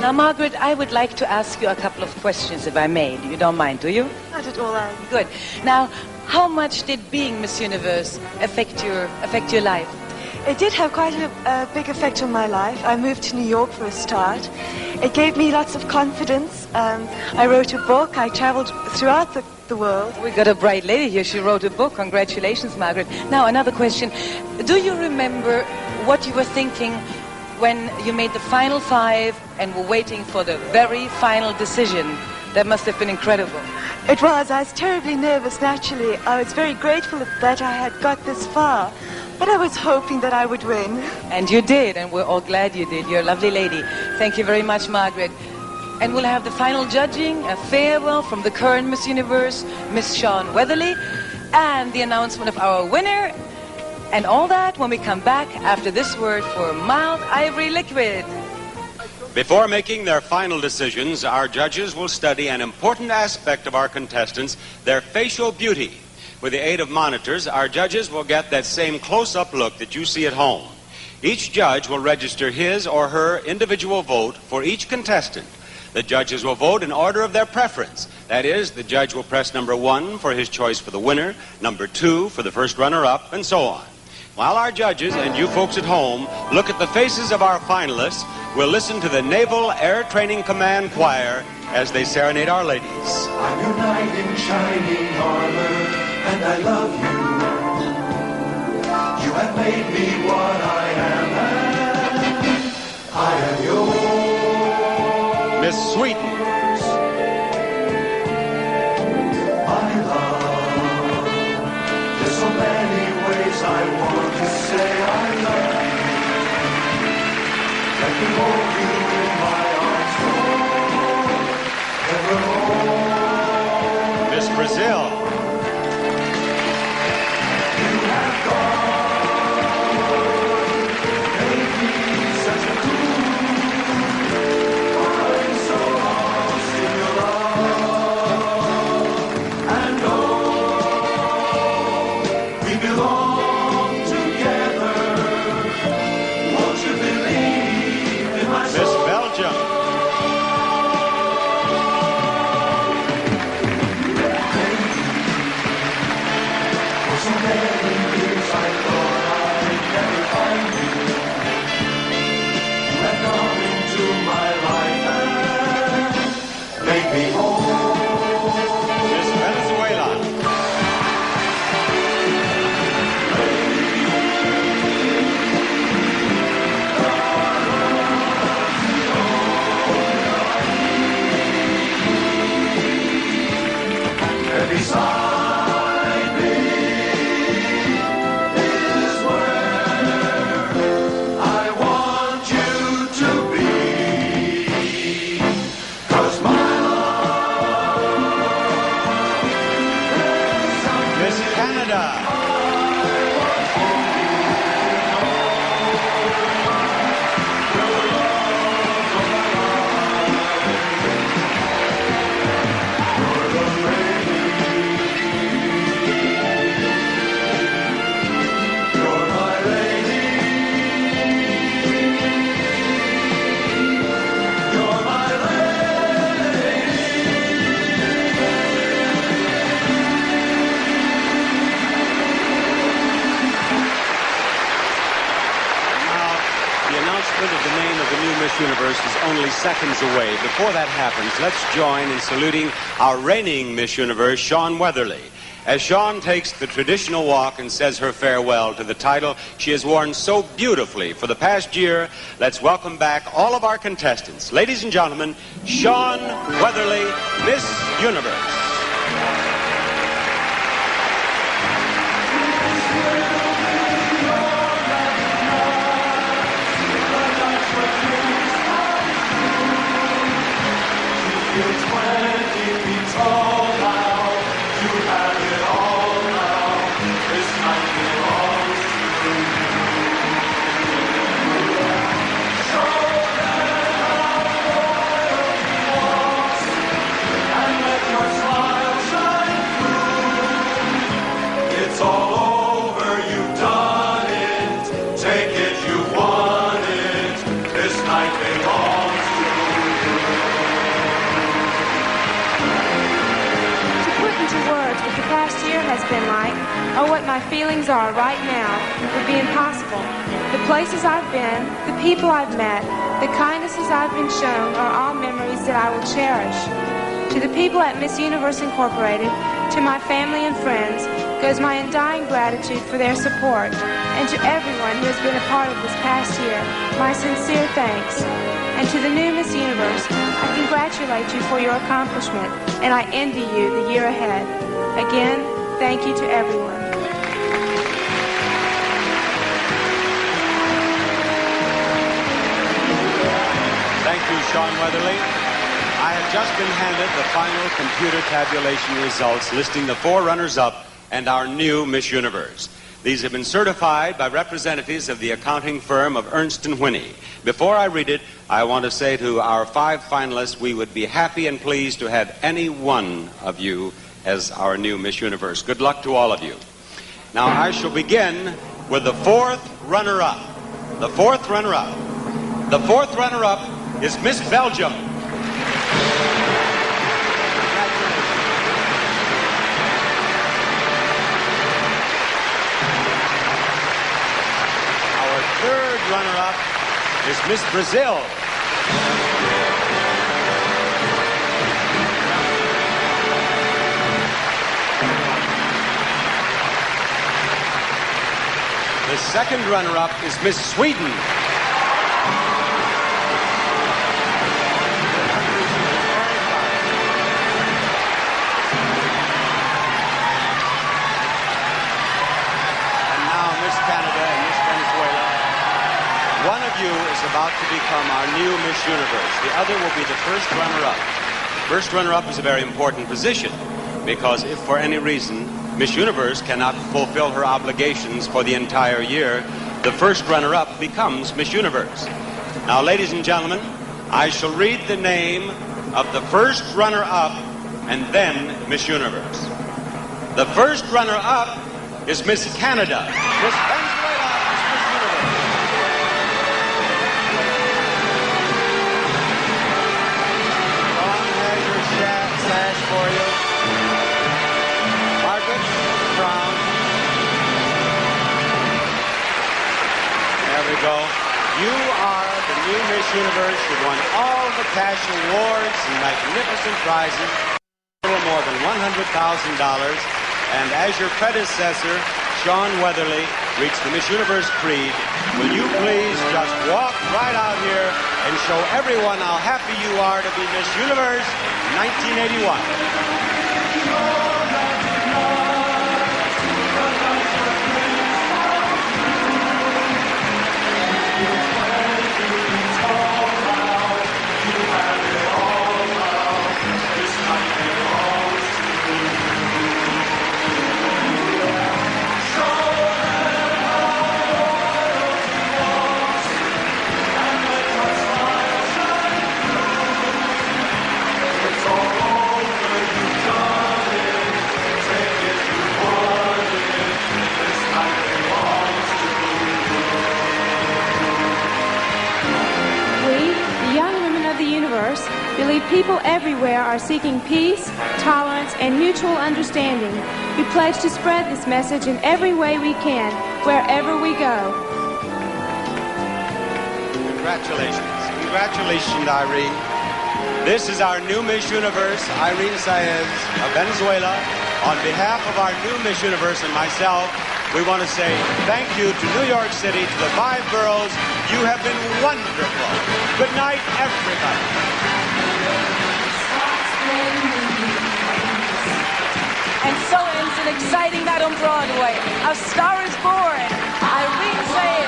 Now, Margaret, I would like to ask you a couple of questions, if I may. You don't mind, do you? Not at all, Anne. Good. Now, how much did being Miss Universe affect your life? It did have quite a big effect on my life. I moved to New York for a start. It gave me lots of confidence. I wrote a book. I traveled throughout the world. We got a bright lady here. She wrote a book. Congratulations, Margaret. Now, another question. Do you remember what you were thinking when you made the final five and were waiting for the very final decision? That must have been incredible. It was. I was terribly nervous, naturally. I was very grateful that I had got this far. But I was hoping that I would win. And you did, and we're all glad you did. You're a lovely lady. Thank you very much, Margaret. And we'll have the final judging, a farewell from the current Miss Universe, Miss Shawn Weatherly, and the announcement of our winner, and all that when we come back after this word for mild ivory liquid. Before making their final decisions, our judges will study an important aspect of our contestants, their facial beauty. With the aid of monitors, our judges will get that same close-up look that you see at home. Each judge will register his or her individual vote for each contestant. The judges will vote in order of their preference. That is, the judge will press number 1 for his choice for the winner, number 2 for the first runner-up, and so on. While our judges and you folks at home look at the faces of our finalists, we'll listen to the Naval Air Training Command Choir as they serenade our ladies. I'm your knight in shining armor, and I love you. You have made me what I am, and I am yours. Miss Sweeten. My love, there's so many ways I want to say I love you. Let me hold you seconds away. Before that happens, let's join in saluting our reigning Miss Universe, Shawn Weatherly. As Shawn takes the traditional walk and says her farewell to the title she has worn so beautifully for the past year, let's welcome back all of our contestants. Ladies and gentlemen, Shawn Weatherly, Miss Universe. Has been like, or what my feelings are right now, would be impossible. The places I've been, the people I've met, the kindnesses I've been shown are all memories that I will cherish. To the people at Miss Universe Incorporated, to my family and friends, goes my undying gratitude for their support, and to everyone who has been a part of this past year, my sincere thanks. And to the new Miss Universe, I congratulate you for your accomplishment, and I envy you the year ahead. Again, thank you to everyone. Thank you, Shawn Weatherly. I have just been handed the final computer tabulation results listing the 4 runners-up and our new Miss Universe. These have been certified by representatives of the accounting firm of Ernst & Whinney. Before I read it, I want to say to our 5 finalists, we would be happy and pleased to have any one of you as our new Miss Universe. Good luck to all of you. Now I shall begin with the 4th runner-up. The 4th runner-up. The 4th runner-up is Miss Belgium. Our 3rd runner-up is Miss Brazil. The 2nd runner-up is Miss Sweden. And now Miss Canada and Miss Venezuela. One of you is about to become our new Miss Universe. The other will be the 1st runner-up. First runner-up is a very important position because if for any reason Miss Universe cannot fulfill her obligations for the entire year, the 1st runner-up becomes Miss Universe. Now, ladies and gentlemen, I shall read the name of the 1st runner-up and then Miss Universe. The 1st runner-up is Miss Canada. Miss Venezuela is Miss Universe. Dawn has your sash for you. Brown. There we go. You are the new Miss Universe. You won all the cash awards and magnificent prizes, a little more than $100,000. And as your predecessor, Shawn Weatherly, reached the Miss Universe creed, will you please just walk right out here and show everyone how happy you are to be Miss Universe 1981. believe people everywhere are seeking peace, tolerance, and mutual understanding. We pledge to spread this message in every way we can, wherever we go. Congratulations. Congratulations, Irene. This is our new Miss Universe, Irene Saez of Venezuela. On behalf of our new Miss Universe and myself, we want to say thank you to New York City, to the 5 girls. You have been wonderful. Good night, everybody. And so ends an exciting night on Broadway. A star is born. Irene Saez,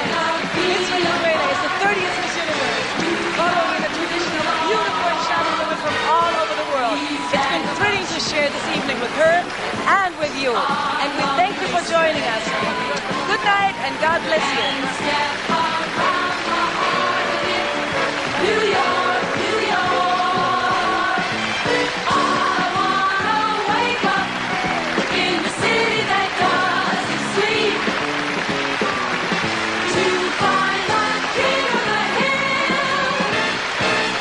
Miss Venezuela, is the 30th Miss Universe, following the tradition of beautiful and shining women from all over the world. It's been thrilling to share this evening with her and with you. And we thank you for joining us. Good night and God bless you. New York, New York. I wanna wake up in the city that doesn't sleep, to find the king of the hill,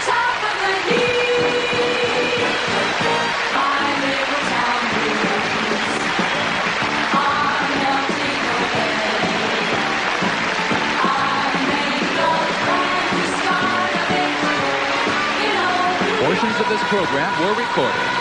top of the heap. My little town blues are melting away. I make the brand new start of it. Portions of this program were recorded